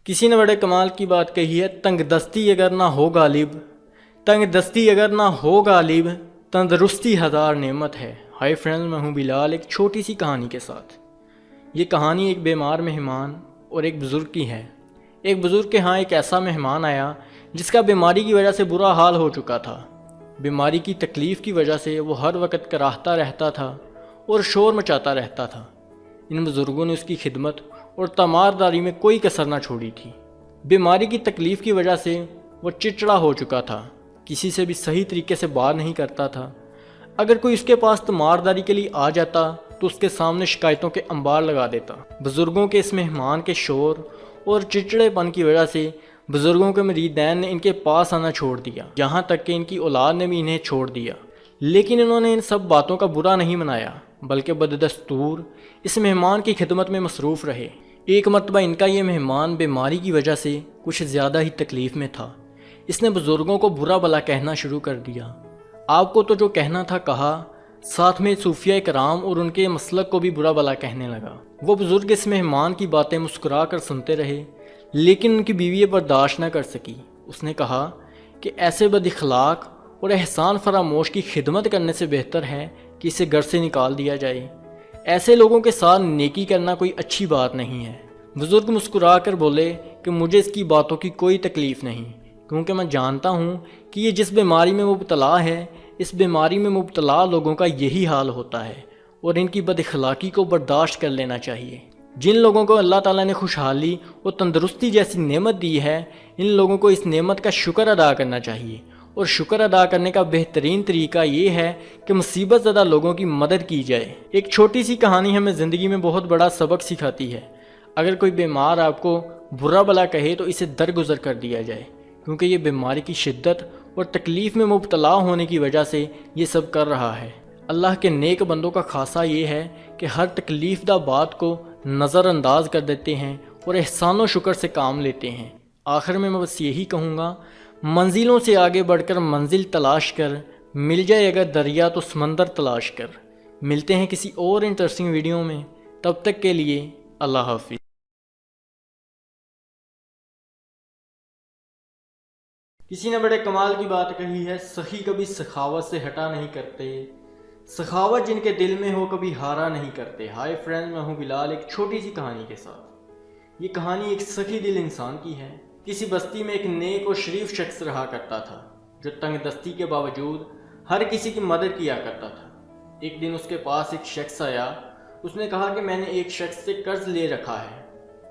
کسی نے بڑے کمال کی بات کہی ہے، تنگ دستی اگر نہ ہو غالب، تنگ دستی اگر نہ ہو غالب، تندرستی ہزار نعمت ہے۔ ہائی فرینڈز، میں ہوں بلال، ایک چھوٹی سی کہانی کے ساتھ۔ یہ کہانی ایک بیمار مہمان اور ایک بزرگ کی ہے۔ ایک بزرگ کے ہاں ایک ایسا مہمان آیا جس کا بیماری کی وجہ سے برا حال ہو چکا تھا۔ بیماری کی تکلیف کی وجہ سے وہ ہر وقت کراہتا رہتا تھا اور شور مچاتا رہتا تھا۔ ان بزرگوں نے اس کی خدمت اور تیمارداری میں کوئی کسر نہ چھوڑی تھی۔ بیماری کی تکلیف کی وجہ سے وہ چڑچڑا ہو چکا تھا، کسی سے بھی صحیح طریقے سے بات نہیں کرتا تھا۔ اگر کوئی اس کے پاس تیمارداری کے لیے آ جاتا تو اس کے سامنے شکایتوں کے انبار لگا دیتا۔ بزرگوں کے اس مہمان کے شور اور چڑچڑے پن کی وجہ سے بزرگوں کے مریدین نے ان کے پاس آنا چھوڑ دیا، یہاں تک کہ ان کی اولاد نے بھی انہیں چھوڑ دیا۔ لیکن انہوں نے ان سب باتوں کا برا نہیں منایا، بلکہ بددستور اس مہمان کی خدمت میں مصروف رہے۔ ایک مرتبہ ان کا یہ مہمان بیماری کی وجہ سے کچھ زیادہ ہی تکلیف میں تھا۔ اس نے بزرگوں کو برا بھلا کہنا شروع کر دیا۔ آپ کو تو جو کہنا تھا کہا، ساتھ میں صوفیہ کرام اور ان کے مسلک کو بھی برا بھلا کہنے لگا۔ وہ بزرگ اس مہمان کی باتیں مسکرا کر سنتے رہے، لیکن ان کی بیوی یہ برداشت نہ کر سکی۔ اس نے کہا کہ ایسے بد اخلاق اور احسان فراموش کی خدمت کرنے سے بہتر ہے کہ اسے گھر سے نکال دیا جائے۔ ایسے لوگوں کے ساتھ نیکی کرنا کوئی اچھی بات نہیں ہے۔ بزرگ مسکرا کر بولے کہ مجھے اس کی باتوں کی کوئی تکلیف نہیں، کیونکہ میں جانتا ہوں کہ یہ جس بیماری میں مبتلا ہے، اس بیماری میں مبتلا لوگوں کا یہی حال ہوتا ہے، اور ان کی بد اخلاقی کو برداشت کر لینا چاہیے۔ جن لوگوں کو اللہ تعالیٰ نے خوشحالی اور تندرستی جیسی نعمت دی ہے، ان لوگوں کو اس نعمت کا شکر ادا کرنا چاہیے، اور شکر ادا کرنے کا بہترین طریقہ یہ ہے کہ مصیبت زدہ لوگوں کی مدد کی جائے۔ ایک چھوٹی سی کہانی ہمیں زندگی میں بہت بڑا سبق سکھاتی ہے۔ اگر کوئی بیمار آپ کو برا بھلا کہے تو اسے درگزر کر دیا جائے، کیونکہ یہ بیماری کی شدت اور تکلیف میں مبتلا ہونے کی وجہ سے یہ سب کر رہا ہے۔ اللہ کے نیک بندوں کا خاصہ یہ ہے کہ ہر تکلیف دہ بات کو نظر انداز کر دیتے ہیں اور احسان و شکر سے کام لیتے ہیں۔ آخر میں بس یہی کہوں گا، منزلوں سے آگے بڑھ کر منزل تلاش کر، مل جائے اگر دریا تو سمندر تلاش کر۔ ملتے ہیں کسی اور انٹرسٹنگ ویڈیو میں، تب تک کے لیے اللہ حافظ۔ کسی نے بڑے کمال کی بات کہی ہے، سخی کبھی سخاوت سے ہٹا نہیں کرتے، سخاوت جن کے دل میں ہو کبھی ہارا نہیں کرتے۔ ہائی فرینڈ، میں ہوں بلال، ایک چھوٹی سی کہانی کے ساتھ۔ یہ کہانی ایک سخی دل انسان کی ہے۔ کسی بستی میں ایک نیک اور شریف شخص رہا کرتا تھا، جو تنگ دستی کے باوجود ہر کسی کی مدد کیا کرتا تھا۔ ایک دن اس کے پاس ایک شخص آیا۔ اس نے کہا کہ میں نے ایک شخص سے قرض لے رکھا ہے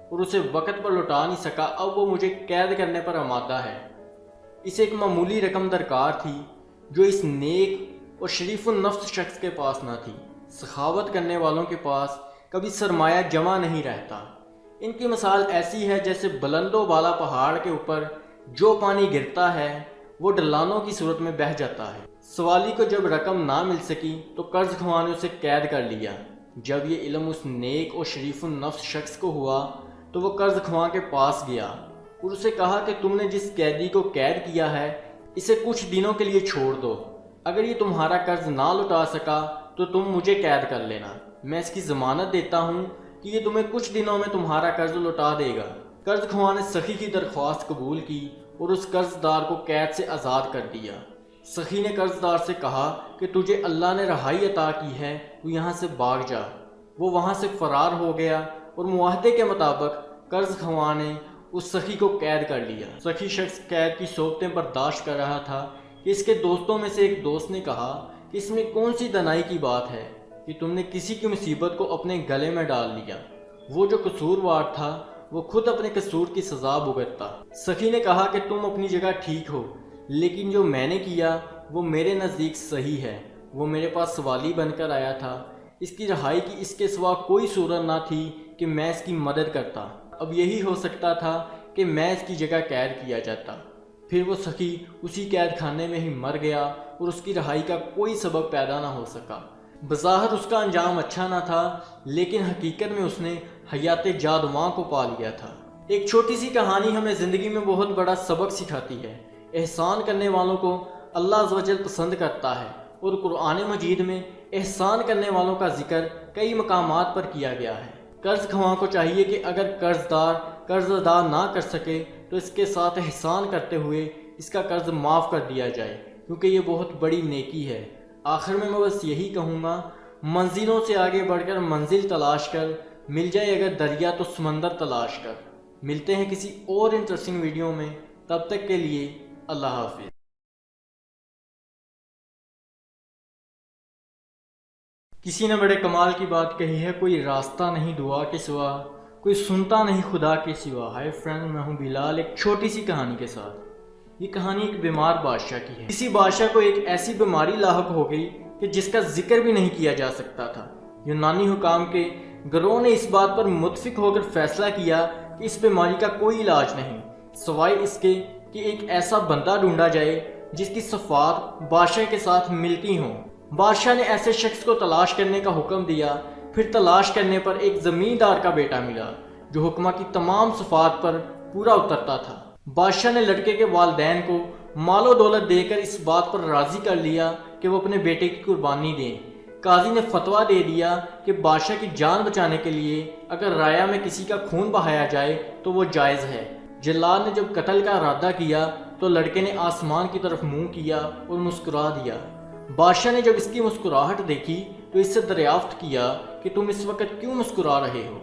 اور اسے وقت پر لوٹا نہیں سکا، اب وہ مجھے قید کرنے پر آمادہ ہے۔ اسے ایک معمولی رقم درکار تھی جو اس نیک اور شریف النفس شخص کے پاس نہ تھی۔ سخاوت کرنے والوں کے پاس کبھی سرمایہ جمع نہیں رہتا۔ ان کی مثال ایسی ہے جیسے بلند و بالا پہاڑ کے اوپر جو پانی گرتا ہے وہ ڈھلانوں کی صورت میں بہہ جاتا ہے۔ سوالی کو جب رقم نہ مل سکی تو قرض خواہ نے اسے قید کر لیا۔ جب یہ علم اس نیک اور شریف النفس شخص کو ہوا تو وہ قرض خواہ کے پاس گیا اور اسے کہا کہ تم نے جس قیدی کو قید کیا ہے اسے کچھ دنوں کے لیے چھوڑ دو، اگر یہ تمہارا قرض نہ لوٹا سکا تو تم مجھے قید کر لینا، میں اس کی ضمانت دیتا ہوں کہ یہ تمہیں کچھ دنوں میں تمہارا قرض لوٹا دے گا۔ قرض خواہ نے سخی کی درخواست قبول کی اور اس قرض دار کو قید سے آزاد کر دیا۔ سخی نے قرض دار سے کہا کہ تجھے اللہ نے رہائی عطا کی ہے، تو یہاں سے بھاگ جا۔ وہ وہاں سے فرار ہو گیا اور معاہدے کے مطابق قرض خواہ نے اس سخی کو قید کر لیا۔ سخی شخص قید کی صورتیں برداشت کر رہا تھا کہ اس کے دوستوں میں سے ایک دوست نے کہا کہ اس میں کون سی دنائی کی بات ہے کہ تم نے کسی کی مصیبت کو اپنے گلے میں ڈال لیا، وہ جو قصوروار تھا وہ خود اپنے قصور کی سزا بھگتتا۔ سخی نے کہا کہ تم اپنی جگہ ٹھیک ہو، لیکن جو میں نے کیا وہ میرے نزدیک صحیح ہے۔ وہ میرے پاس سوالی بن کر آیا تھا، اس کی رہائی کی اس کے سوا کوئی صورت نہ تھی کہ میں اس کی مدد کرتا۔ اب یہی ہو سکتا تھا کہ میں اس کی جگہ قید کیا جاتا۔ پھر وہ سخی اسی قید خانے میں ہی مر گیا اور اس کی رہائی کا کوئی سبب پیدا نہ ہو سکا۔ بظاہر اس کا انجام اچھا نہ تھا، لیکن حقیقت میں اس نے حیات جادواں کو پا لیا تھا۔ ایک چھوٹی سی کہانی ہمیں زندگی میں بہت بڑا سبق سکھاتی ہے۔ احسان کرنے والوں کو اللہ عز و جل پسند کرتا ہے، اور قرآن مجید میں احسان کرنے والوں کا ذکر کئی مقامات پر کیا گیا ہے۔ قرض خواہاں کو چاہیے کہ اگر قرض ادا نہ کر سکے تو اس کے ساتھ احسان کرتے ہوئے اس کا قرض معاف کر دیا جائے، کیونکہ یہ بہت بڑی نیکی ہے۔ آخر میں بس یہی کہوں گا، منزلوں سے آگے بڑھ کر منزل تلاش کر، مل جائے اگر دریا تو سمندر تلاش کر۔ ملتے ہیں کسی اور انٹرسٹنگ ویڈیو میں، تب تک کے لیے اللہ حافظ۔ کسی نے بڑے کمال کی بات کہی ہے، کوئی راستہ نہیں دعا کے سوا، کوئی سنتا نہیں خدا کے سوا۔ ہائے فرینڈ، میں ہوں بلال، ایک چھوٹی سی کہانی کے ساتھ۔ یہ کہانی ایک بیمار بادشاہ کی ہے۔ کسی بادشاہ کو ایک ایسی بیماری لاحق ہو گئی کہ جس کا ذکر بھی نہیں کیا جا سکتا تھا۔ یونانی حکام کے گروہ نے اس بات پر متفق ہو کر فیصلہ کیا کہ اس بیماری کا کوئی علاج نہیں سوائے اس کے کہ ایک ایسا بندہ ڈھونڈا جائے جس کی صفات بادشاہ کے ساتھ ملتی ہوں۔ بادشاہ نے ایسے شخص کو تلاش کرنے کا حکم دیا۔ پھر تلاش کرنے پر ایک زمیندار کا بیٹا ملا جو حکمہ کی تمام صفات پر پورا اترتا تھا۔ بادشاہ نے لڑکے کے والدین کو مال و دولت دے کر اس بات پر راضی کر لیا کہ وہ اپنے بیٹے کی قربانی دیں۔ قاضی نے فتویٰ دے دیا کہ بادشاہ کی جان بچانے کے لیے اگر رایا میں کسی کا خون بہایا جائے تو وہ جائز ہے۔ جلاد نے جب قتل کا ارادہ کیا تو لڑکے نے آسمان کی طرف منہ کیا اور مسکرا دیا۔ بادشاہ نے جب اس کی مسکراہٹ دیکھی تو اس سے دریافت کیا کہ تم اس وقت کیوں مسکرا رہے ہو؟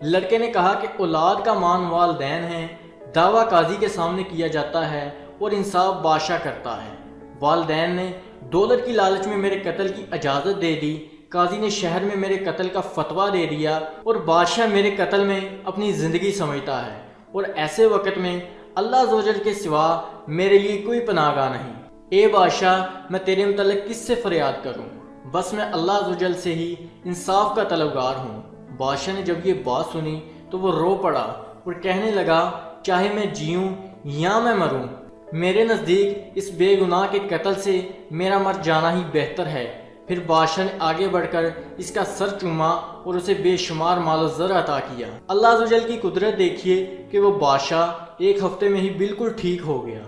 لڑکے نے کہا کہ اولاد کا مان والدین ہے، دعویٰ قاضی کے سامنے کیا جاتا ہے اور انصاف بادشاہ کرتا ہے۔ والدین نے دولت کی لالچ میں میرے قتل کی اجازت دے دی، قاضی نے شہر میں میرے قتل کا فتویٰ دے دیا اور بادشاہ میرے قتل میں اپنی زندگی سمجھتا ہے، اور ایسے وقت میں اللہ عز و جل کے سوا میرے لیے کوئی پناہ گاہ نہیں۔ اے بادشاہ، میں تیرے متعلق کس سے فریاد کروں؟ بس میں اللہ عز و جل سے ہی انصاف کا طلبگار ہوں۔ بادشاہ نے جب یہ بات سنی تو وہ رو پڑا اور کہنے لگا، چاہے میں جیوں یا میں مروں، میرے نزدیک اس بے گناہ کے قتل سے میرا مر جانا ہی بہتر ہے۔ پھر بادشاہ نے آگے بڑھ کر اس کا سر چوما اور اسے بے شمار مال و زر عطا کیا۔ اللہ عز و جل کی قدرت دیکھیے کہ وہ بادشاہ ایک ہفتے میں ہی بالکل ٹھیک ہو گیا۔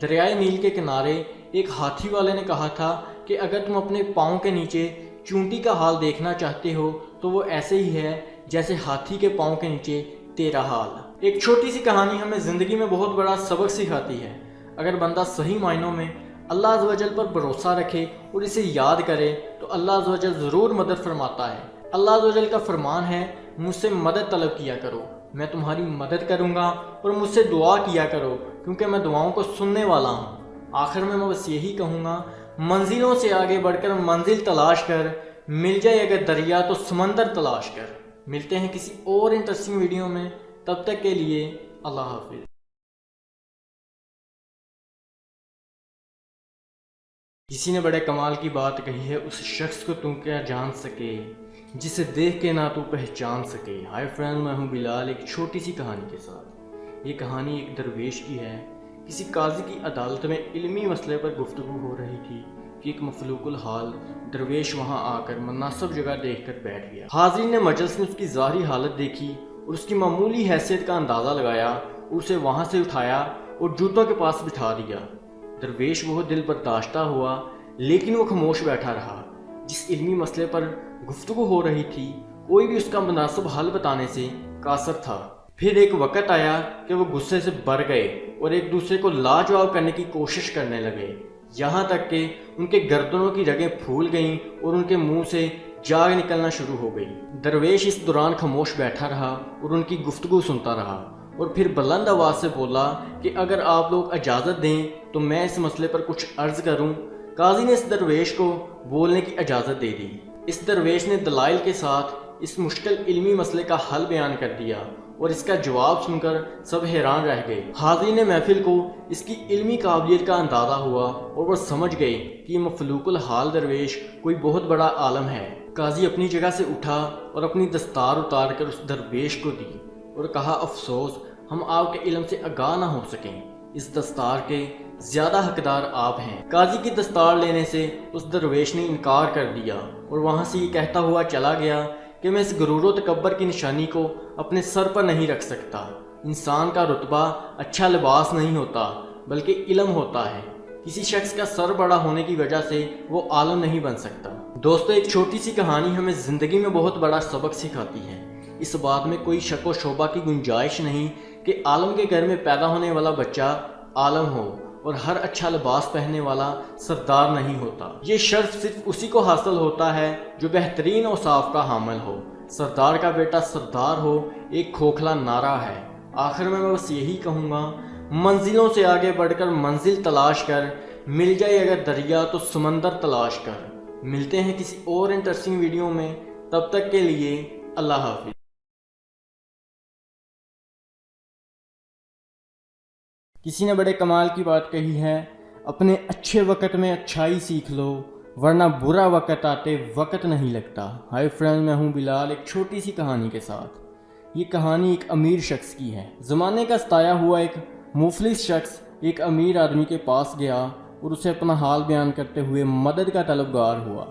دریائے نیل کے کنارے ایک ہاتھی والے نے کہا تھا کہ اگر تم اپنے پاؤں کے نیچے چونٹی کا حال دیکھنا چاہتے ہو تو وہ ایسے ہی ہے جیسے ہاتھی کے پاؤں کے نیچے تیرا حال۔ ایک چھوٹی سی کہانی ہمیں زندگی میں بہت بڑا سبق سکھاتی ہے۔ اگر بندہ صحیح معنوں میں اللہ عز و جل پر بھروسہ رکھے اور اسے یاد کرے تو اللہ عز و جل ضرور مدد فرماتا ہے۔ اللہ عز و جل کا فرمان ہے، مجھ سے مدد طلب کیا کرو، میں تمہاری مدد کروں گا، اور مجھ سے دعا کیا کرو کیونکہ میں دعاؤں کو سننے والا ہوں۔ آخر میں بس یہی کہوں گا، منزلوں سے آگے بڑھ کر منزل تلاش کر، مل جائے اگر دریا تو سمندر تلاش کر۔ ملتے ہیں کسی اور انٹرسٹنگ ویڈیو میں، تب تک کے لیے اللہ حافظ۔ کسی نے بڑے کمال کی بات کہی ہے، اس شخص کو تم کیا جان سکے جسے دیکھ کے نہ تو پہچان سکے۔ ہائی فرینڈ، میں ہوں بلال، ایک چھوٹی سی کہانی کے ساتھ۔ یہ کہانی ایک درویش کی ہے۔ کسی قاضی کی عدالت میں علمی مسئلے پر گفتگو ہو رہی تھی کہ ایک مفلوق الحال درویش وہاں آ کر مناسب جگہ دیکھ کر بیٹھ گیا۔ حاضرین نے مجلس میں اس کی ظاہری حالت دیکھی اور اس کی معمولی حیثیت کا اندازہ لگایا اور اسے وہاں سے اٹھایا اور جوتوں کے پاس بٹھا دیا۔ درویش بہت دل برداشتہ ہوا لیکن وہ خاموش بیٹھا رہا۔ جس علمی مسئلے پر گفتگو ہو رہی تھی کوئی بھی اس کا مناسب حل بتانے سے قاصر تھا۔ پھر ایک وقت آیا کہ وہ غصے سے بھر گئے اور ایک دوسرے کو لاجواب کرنے کی کوشش کرنے لگے، یہاں تک کہ ان کے گردنوں کی رگیں پھول گئیں اور ان کے منہ سے جاگ نکلنا شروع ہو گئی۔ درویش اس دوران خاموش بیٹھا رہا اور ان کی گفتگو سنتا رہا، اور پھر بلند آواز سے بولا کہ اگر آپ لوگ اجازت دیں تو میں اس مسئلے پر کچھ عرض کروں۔ قاضی نے اس درویش کو بولنے کی اجازت دے دی۔ اس درویش نے دلائل کے ساتھ اس مشکل علمی مسئلے کا حل بیان کر دیا اور اس کا جواب سن کر سب حیران رہ گئے۔ حاضرین محفل کو اس کی علمی قابلیت کا اندازہ ہوا اور وہ سمجھ گئے کہ یہ مفلوق الحال درویش کوئی بہت بڑا عالم ہے۔ قاضی اپنی جگہ سے اٹھا اور اپنی دستار اتار کر اس درویش کو دی اور کہا، افسوس ہم آپ کے علم سے آگاہ نہ ہو سکیں، اس دستار کے زیادہ حقدار آپ ہیں۔ قاضی کی دستار لینے سے اس درویش نے انکار کر دیا اور وہاں سے یہ کہتا ہوا چلا گیا کہ میں اس غرور و تکبر کی نشانی کو اپنے سر پر نہیں رکھ سکتا۔ انسان کا رتبہ اچھا لباس نہیں ہوتا بلکہ علم ہوتا ہے۔ کسی شخص کا سر بڑا ہونے کی وجہ سے وہ عالم نہیں بن سکتا۔ دوستو، ایک چھوٹی سی کہانی ہمیں زندگی میں بہت بڑا سبق سکھاتی ہے۔ اس بات میں کوئی شک و شبہ کی گنجائش نہیں کہ عالم کے گھر میں پیدا ہونے والا بچہ عالم ہو اور ہر اچھا لباس پہننے والا سردار نہیں ہوتا۔ یہ شرف صرف اسی کو حاصل ہوتا ہے جو بہترین اوصاف کا حامل ہو۔ سردار کا بیٹا سردار ہو ایک کھوکھلا نعرہ ہے۔ آخر میں بس یہی کہوں گا، منزلوں سے آگے بڑھ کر منزل تلاش کر، مل جائے اگر دریا تو سمندر تلاش کر۔ ملتے ہیں کسی اور انٹرسٹنگ ویڈیو میں، تب تک کے لیے اللہ حافظ۔ کسی نے بڑے کمال کی بات کہی ہے، اپنے اچھے وقت میں اچھائی سیکھ لو ورنہ برا وقت آتے وقت نہیں لگتا۔ ہائی فرینڈ، میں ہوں بلال ایک چھوٹی سی کہانی کے ساتھ۔ یہ کہانی ایک امیر شخص کی ہے۔ زمانے کا ستایا ہوا ایک مفلس شخص ایک امیر آدمی کے پاس گیا اور اسے اپنا حال بیان کرتے ہوئے مدد کا طلبگار ہوا۔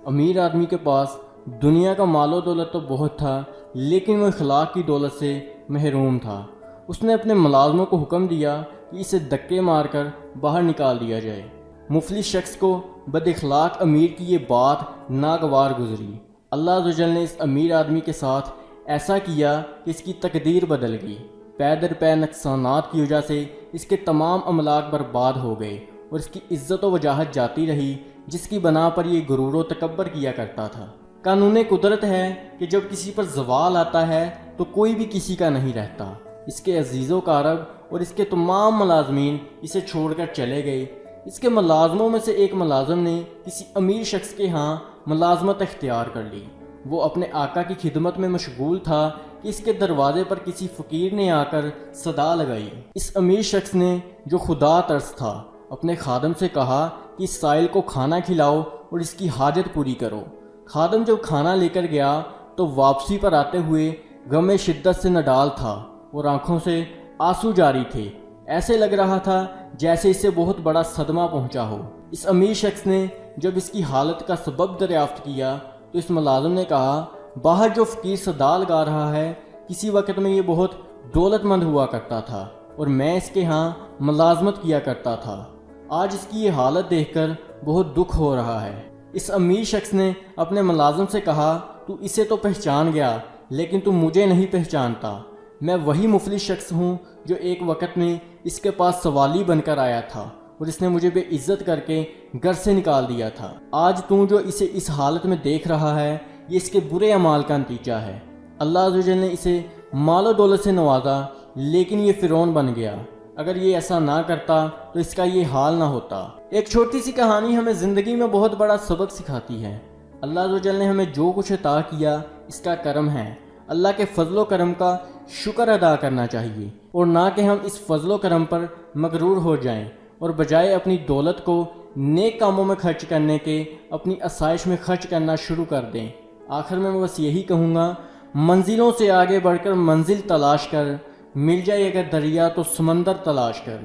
امیر آدمی کے پاس دنیا کا مال و دولت تو بہت تھا، لیکن وہ اخلاق کی دولت سے محروم تھا۔ اس نے اپنے ملازموں کو حکم دیا کہ اسے دھکے مار کر باہر نکال دیا جائے۔ مفلس شخص کو بد اخلاق امیر کی یہ بات ناگوار گزری۔ اللہ عز و جل نے اس امیر آدمی کے ساتھ ایسا کیا کہ اس کی تقدیر بدل گئی۔ پے در پے نقصانات کی وجہ سے اس کے تمام املاک برباد ہو گئے اور اس کی عزت و وجاہت جاتی رہی، جس کی بنا پر یہ غرور و تکبر کیا کرتا تھا۔ قانون قدرت ہے کہ جب کسی پر زوال آتا ہے تو کوئی بھی کسی کا نہیں رہتا۔ اس کے عزیز و کارب اور اس کے تمام ملازمین اسے چھوڑ کر چلے گئے۔ اس کے ملازموں میں سے ایک ملازم نے کسی امیر شخص کے ہاں ملازمت اختیار کر لی۔ وہ اپنے آقا کی خدمت میں مشغول تھا کہ اس کے دروازے پر کسی فقیر نے آ کر صدا لگائی۔ اس امیر شخص نے، جو خدا ترس تھا، اپنے خادم سے کہا کہ اس سائل کو کھانا کھلاؤ اور اس کی حاجت پوری کرو۔ خادم جب کھانا لے کر گیا تو واپسی پر آتے ہوئے غم شدت سے نڈال تھا اور آنکھوں سے آنسو جاری تھے۔ ایسے لگ رہا تھا جیسے اسے بہت بڑا صدمہ پہنچا ہو۔ اس امیر شخص نے جب اس کی حالت کا سبب دریافت کیا تو اس ملازم نے کہا، باہر جو فقیر صدا لگا رہا ہے، کسی وقت میں یہ بہت دولت مند ہوا کرتا تھا اور میں اس کے ہاں ملازمت کیا کرتا تھا۔ آج اس کی یہ حالت دیکھ کر بہت دکھ ہو رہا ہے۔ اس امیر شخص نے اپنے ملازم سے کہا، تو اسے تو پہچان گیا لیکن تم مجھے نہیں پہچانتا۔ میں وہی مفلس شخص ہوں جو ایک وقت میں اس کے پاس سوالی بن کر آیا تھا اور اس نے مجھے بے عزت کر کے گھر سے نکال دیا تھا۔ آج تو جو اسے اس حالت میں دیکھ رہا ہے، یہ اس کے برے اعمال کا نتیجہ ہے۔ اللہ عز و جل نے اسے مال و دولت سے نوازا، لیکن یہ فرعون بن گیا۔ اگر یہ ایسا نہ کرتا تو اس کا یہ حال نہ ہوتا۔ ایک چھوٹی سی کہانی ہمیں زندگی میں بہت بڑا سبق سکھاتی ہے۔ اللہ عز و جل نے ہمیں جو کچھ عطا کیا اس کا کرم ہے۔ اللہ کے فضل و کرم کا شکر ادا کرنا چاہیے اور نہ کہ ہم اس فضل و کرم پر مغرور ہو جائیں اور بجائے اپنی دولت کو نیک کاموں میں خرچ کرنے کے اپنی آسائش میں خرچ کرنا شروع کر دیں۔ آخر میں بس یہی کہوں گا، منزلوں سے آگے بڑھ کر منزل تلاش کر، مل جائے اگر دریا تو سمندر تلاش کر۔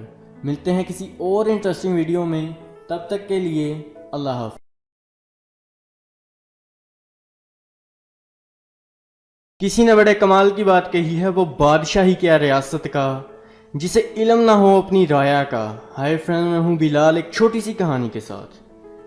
ملتے ہیں کسی اور انٹرسٹنگ ویڈیو میں، تب تک کے لیے اللہ حافظ۔ کسی نے بڑے کمال کی بات کہی ہے، وہ بادشاہ ہی کیا ریاست کا جسے علم نہ ہو اپنی رایا کا۔ ہائی فرینڈ، میں ہوں بلال ایک چھوٹی سی کہانی کے ساتھ۔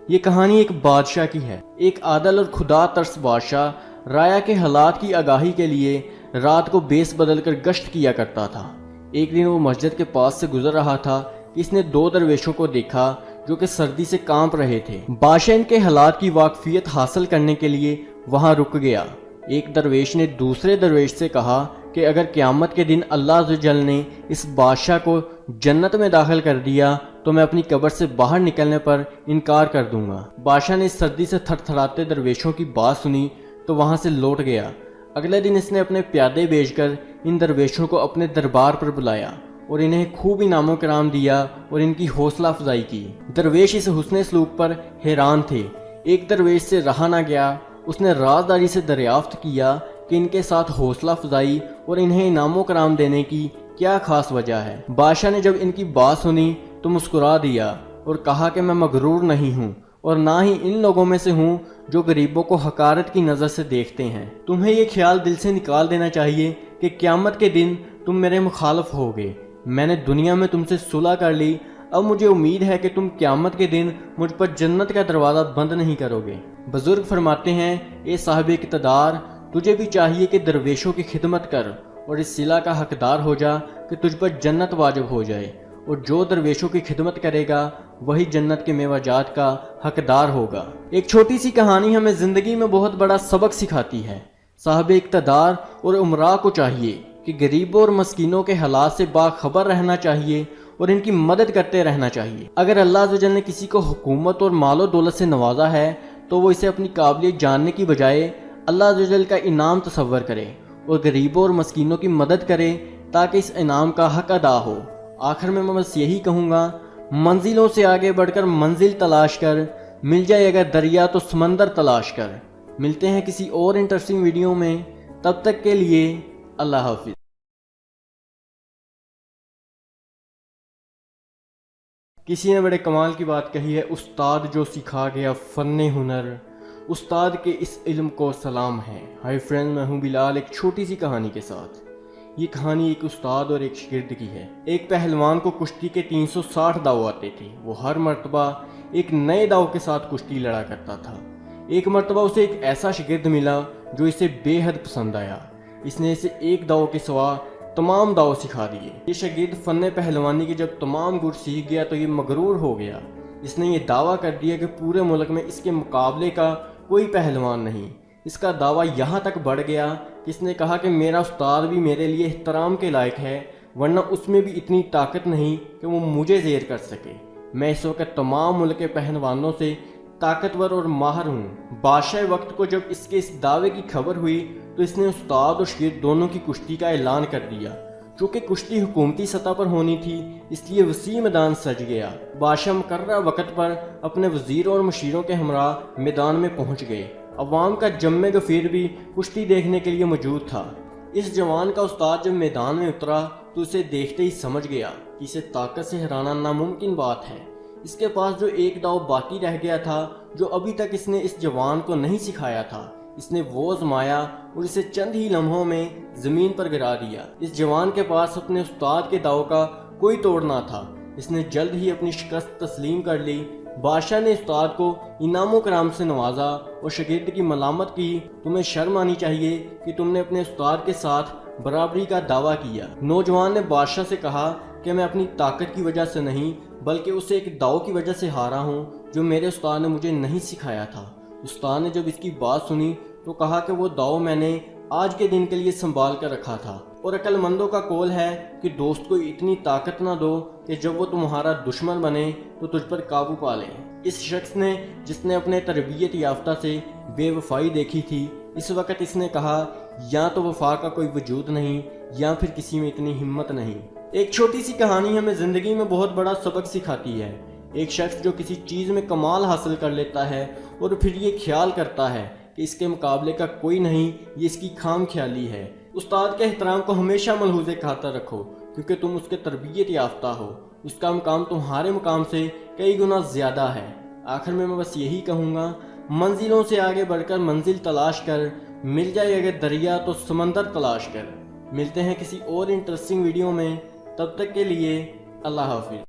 یہ کہانی ایک بادشاہ کی ہے۔ ایک عادل اور خدا ترس بادشاہ رایا کے حالات کی آگاہی کے لیے رات کو بیس بدل کر گشت کیا کرتا تھا۔ ایک دن وہ مسجد کے پاس سے گزر رہا تھا کہ اس نے دو درویشوں کو دیکھا جو کہ سردی سے کانپ رہے تھے۔ بادشاہ ان کے حالات کی واقفیت حاصل کرنے کے لیے وہاں رک گیا۔ ایک درویش نے دوسرے درویش سے کہا کہ اگر قیامت کے دن اللہ عز و جل نے اس بادشاہ کو جنت میں داخل کر دیا تو میں اپنی قبر سے باہر نکلنے پر انکار کر دوں گا۔ بادشاہ نے اس سردی سے تھر تھراتے درویشوں کی بات سنی تو وہاں سے لوٹ گیا۔ اگلے دن اس نے اپنے پیادے بھیج کر ان درویشوں کو اپنے دربار پر بلایا اور انہیں خوب انعام و کرام دیا اور ان کی حوصلہ افزائی کی۔ درویش اس حسن سلوک پر حیران تھے۔ ایک درویش سے رہا نہ گیا، اس نے رازداری سے دریافت کیا کہ ان کے ساتھ حوصلہ افزائی اور انہیں انعام و کرام دینے کی کیا خاص وجہ ہے۔ بادشاہ نے جب ان کی بات سنی تو مسکرا دیا اور کہا کہ میں مغرور نہیں ہوں اور نہ ہی ان لوگوں میں سے ہوں جو غریبوں کو حقارت کی نظر سے دیکھتے ہیں۔ تمہیں یہ خیال دل سے نکال دینا چاہیے کہ قیامت کے دن تم میرے مخالف ہوگے۔ میں نے دنیا میں تم سے صلح کر لی، اب مجھے امید ہے کہ تم قیامت کے دن مجھ پر جنت کا دروازہ بند نہیں کرو گے۔ بزرگ فرماتے ہیں، اے صاحب اقتدار، تجھے بھی چاہیے کہ درویشوں کی خدمت کر اور اس صلہ کا حقدار ہو جا کہ تجھ پر جنت واجب ہو جائے، اور جو درویشوں کی خدمت کرے گا وہی جنت کے میوہ جات کا حقدار ہوگا۔ ایک چھوٹی سی کہانی ہمیں زندگی میں بہت بڑا سبق سکھاتی ہے۔ صاحب اقتدار اور امراء کو چاہیے کہ غریبوں اور مسکینوں کے حالات سے باخبر رہنا چاہیے اور ان کی مدد کرتے رہنا چاہیے۔ اگر اللہ عز و جل نے کسی کو حکومت اور مال و دولت سے نوازا ہے تو وہ اسے اپنی قابلیت جاننے کی بجائے اللہ عز و جل کا انعام تصور کرے اور غریبوں اور مسکینوں کی مدد کرے تاکہ اس انعام کا حق ادا ہو۔ آخر میں بس یہی کہوں گا، منزلوں سے آگے بڑھ کر منزل تلاش کر، مل جائے اگر دریا تو سمندر تلاش کر۔ ملتے ہیں کسی اور انٹرسٹنگ ویڈیو میں، تب تک کے لیے اللہ حافظ۔ کسی نے بڑے کمال کی بات کہی ہے، استاد جو سکھا گیا فن ہنر، استاد کے اس علم کو سلام ہے۔ ہائی فرینڈ، میں ہوں بلال، ایک چھوٹی سی کہانی کے ساتھ۔ یہ کہانی ایک استاد اور ایک شاگرد کی ہے۔ ایک پہلوان کو کشتی کے 360 داؤ آتے تھے۔ وہ ہر مرتبہ ایک نئے داؤ کے ساتھ کشتی لڑا کرتا تھا۔ ایک مرتبہ اسے ایک ایسا شاگرد ملا جو اسے بے حد پسند آیا۔ اس نے اسے ایک داؤ کے سوا تمام داؤ سکھا دیے۔ یہ شاگرد فن پہلوانی کے جب تمام گر سیکھ گیا تو یہ مغرور ہو گیا۔ اس نے یہ دعویٰ کر دیا کہ پورے ملک میں اس کے مقابلے کا کوئی پہلوان نہیں۔ اس کا دعویٰ یہاں تک بڑھ گیا کہ اس نے کہا کہ میرا استاد بھی میرے لیے احترام کے لائق ہے، ورنہ اس میں بھی اتنی طاقت نہیں کہ وہ مجھے زیر کر سکے۔ میں اس وقت تمام ملک کے پہلوانوں سے طاقتور اور ماہر ہوں۔ بادشاہ وقت کو جب اس کے اس دعوے کی خبر ہوئی تو اس نے استاد اور شاگرد دونوں کی کشتی کا اعلان کر دیا۔ چونکہ کشتی حکومتی سطح پر ہونی تھی اس لیے وسیع میدان سج گیا۔ بادشاہ مقررہ وقت پر اپنے وزیروں اور مشیروں کے ہمراہ میدان میں پہنچ گئے۔ عوام کا جم غفیر بھی کشتی دیکھنے کے لیے موجود تھا۔ اس جوان کا استاد جب میدان میں اترا تو اسے دیکھتے ہی سمجھ گیا کہ اسے طاقت سے ہرانا ناممکن بات ہے۔ اس کے پاس جو ایک داؤ باقی رہ گیا تھا جو ابھی تک اس نے اس جوان کو نہیں سکھایا تھا، اس نے وہ آزمایا اور اسے چند ہی لمحوں میں زمین پر گرا دیا۔ اس جوان کے پاس اپنے استاد کے داؤ کا کوئی توڑ نہ تھا۔ اس نے جلد ہی اپنی شکست تسلیم کر لی۔ بادشاہ نے استاد کو انعام و کرام سے نوازا اور شاگرد کی ملامت کی۔ تمہیں شرم آنی چاہیے کہ تم نے اپنے استاد کے ساتھ برابری کا دعویٰ کیا۔ نوجوان نے بادشاہ سے کہا کہ میں اپنی طاقت کی وجہ سے نہیں بلکہ اسے ایک داؤ کی وجہ سے ہارا ہوں جو میرے استاد نے مجھے نہیں سکھایا تھا۔ استاد نے جب اس کی بات سنی تو کہا کہ وہ داؤ میں نے آج کے دن کے لیے سنبھال کر رکھا تھا، اور عقل مندوں کا قول ہے کہ دوست کو اتنی طاقت نہ دو کہ جب وہ تمہارا دشمن بنے تو تجھ پر قابو پا لے۔ اس شخص نے جس نے اپنے تربیت یافتہ سے بے وفائی دیکھی تھی، اس وقت اس نے کہا یا تو وفا کا کوئی وجود نہیں یا پھر کسی میں اتنی ہمت نہیں۔ ایک چھوٹی سی کہانی ہمیں زندگی میں بہت بڑا سبق سکھاتی ہے۔ ایک شخص جو کسی چیز میں کمال حاصل کر لیتا ہے اور پھر یہ خیال کرتا ہے کہ اس کے مقابلے کا کوئی نہیں، یہ اس کی خام خیالی ہے۔ استاد کے احترام کو ہمیشہ ملحوظ خاطر رکھو کیونکہ تم اس کے تربیت یافتہ ہو۔ اس کا مقام تمہارے مقام سے کئی گنا زیادہ ہے۔ آخر میں بس یہی کہوں گا، منزلوں سے آگے بڑھ کر منزل تلاش کر، مل جائے اگر دریا تو سمندر تلاش کر۔ ملتے ہیں کسی اور انٹرسٹنگ ویڈیو میں، تب تک کے لیے اللہ حافظ۔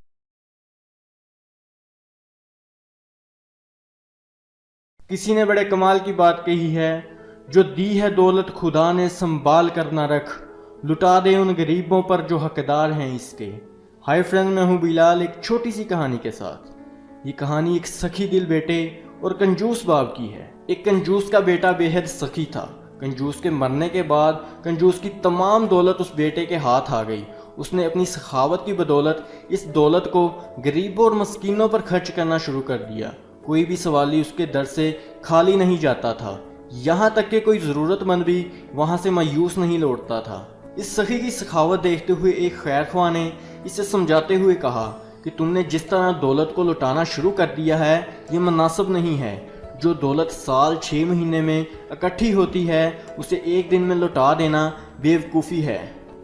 کسی نے بڑے کمال کی بات کہی ہے، جو دی ہے دولت خدا نے سنبھال کر نہ رکھ، لٹا دے ان غریبوں پر جو حقدار ہیں اس کے۔ ہائی فرینڈ، میں ہوں بلال، ایک چھوٹی سی کہانی کے ساتھ۔ یہ کہانی ایک سخی دل بیٹے اور کنجوس باپ کی ہے۔ ایک کنجوس کا بیٹا بے حد سخی تھا۔ کنجوس کے مرنے کے بعد کنجوس کی تمام دولت اس بیٹے کے ہاتھ آ گئی۔ اس نے اپنی سخاوت کی بدولت اس دولت کو غریبوں اور مسکینوں پر خرچ کرنا شروع کر دیا۔ کوئی بھی سوالی اس کے در سے خالی نہیں جاتا تھا، یہاں تک کہ کوئی ضرورت مند بھی وہاں سے مایوس نہیں لوٹتا تھا۔ اس سخی کی سخاوت دیکھتے ہوئے ایک خیر خواہ نے اسے سمجھاتے ہوئے کہا کہ تم نے جس طرح دولت کو لٹانا شروع کر دیا ہے یہ مناسب نہیں ہے۔ جو دولت سال 6 مہینے میں اکٹھی ہوتی ہے اسے ایک دن میں لٹا دینا بیوقوفی ہے۔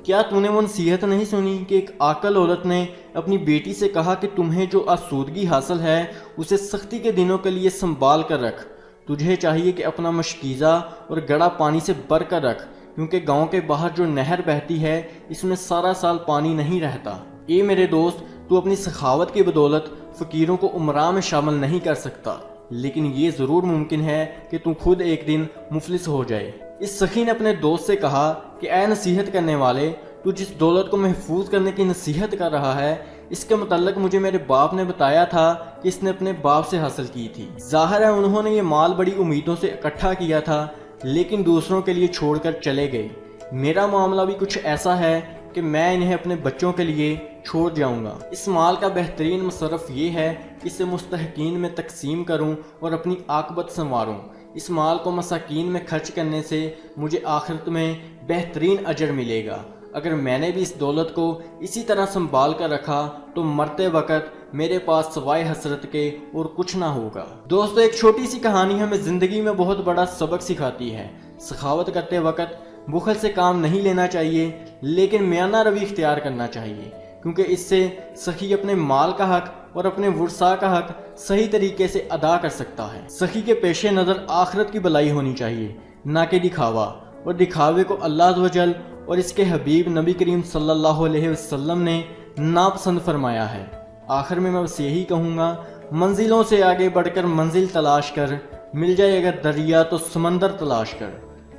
کیا تم نے وہ نصیحت نہیں سنی کہ ایک عاقل عورت نے اپنی بیٹی سے کہا کہ تمہیں جو آسودگی حاصل ہے اسے سختی کے دنوں کے لیے سنبھال کر رکھ۔ تجھے چاہیے کہ اپنا مشکیزہ اور گڑا پانی سے بھر کر رکھ، کیونکہ گاؤں کے باہر جو نہر بہتی ہے اس میں سارا سال پانی نہیں رہتا۔ اے میرے دوست، تو اپنی سخاوت کی بدولت فقیروں کو امراء میں شامل نہیں کر سکتا، لیکن یہ ضرور ممکن ہے کہ تو خود ایک دن مفلس ہو جائے۔ اس سخی نے اپنے دوست سے کہا کہ اے نصیحت کرنے والے، تو جس دولت کو محفوظ کرنے کی نصیحت کر رہا ہے، اس کے متعلق مجھے میرے باپ نے بتایا تھا کہ اس نے اپنے باپ سے حاصل کی تھی۔ ظاہر ہے انہوں نے یہ مال بڑی امیدوں سے اکٹھا کیا تھا، لیکن دوسروں کے لیے چھوڑ کر چلے گئے۔ میرا معاملہ بھی کچھ ایسا ہے کہ میں انہیں اپنے بچوں کے لیے چھوڑ جاؤں گا۔ اس مال کا بہترین مصرف یہ ہے کہ اسے مستحقین میں تقسیم کروں اور اپنی عاقبت سنواروں۔ اس مال کو مساکین میں خرچ کرنے سے مجھے آخرت میں بہترین اجر ملے گا۔ اگر میں نے بھی اس دولت کو اسی طرح سنبھال کر رکھا تو مرتے وقت میرے پاس سوائے حسرت کے اور کچھ نہ ہوگا۔ دوستو، ایک چھوٹی سی کہانی ہمیں زندگی میں بہت بڑا سبق سکھاتی ہے۔ سخاوت کرتے وقت بخل سے کام نہیں لینا چاہیے، لیکن میانہ روی اختیار کرنا چاہیے، کیونکہ اس سے سخی اپنے مال کا حق اور اپنے ورثاء کا حق صحیح طریقے سے ادا کر سکتا ہے۔ سخی کے پیش نظر آخرت کی بھلائی ہونی چاہیے، نہ کہ دکھاوا، اور دکھاوے کو اللہ عز و جل اور اس کے حبیب نبی کریم صلی اللہ علیہ وسلم نے ناپسند فرمایا ہے۔ آخر میں بس یہی کہوں گا، منزلوں سے آگے بڑھ کر منزل تلاش کر، مل جائے اگر دریا تو سمندر تلاش کر۔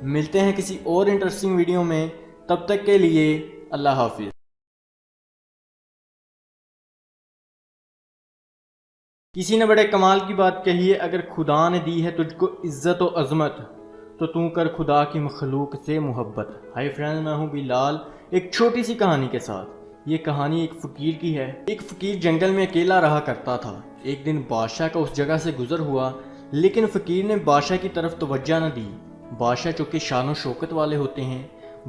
ملتے ہیں کسی اور انٹرسٹنگ ویڈیو میں، تب تک کے لیے اللہ حافظ۔ کسی نے بڑے کمال کی بات کہی ہے، اگر خدا نے دی ہے تجھ کو عزت و عظمت تو کر خدا کی مخلوق سے محبت۔ ہائی فرینڈ، میں ہوں بلال، ایک چھوٹی سی کہانی کے ساتھ۔ یہ کہانی ایک فقیر کی ہے۔ ایک فقیر جنگل میں اکیلا رہا کرتا تھا۔ ایک دن بادشاہ کا اس جگہ سے گزر ہوا، لیکن فقیر نے بادشاہ کی طرف توجہ نہ دی۔ بادشاہ چونکہ شان و شوکت والے ہوتے ہیں،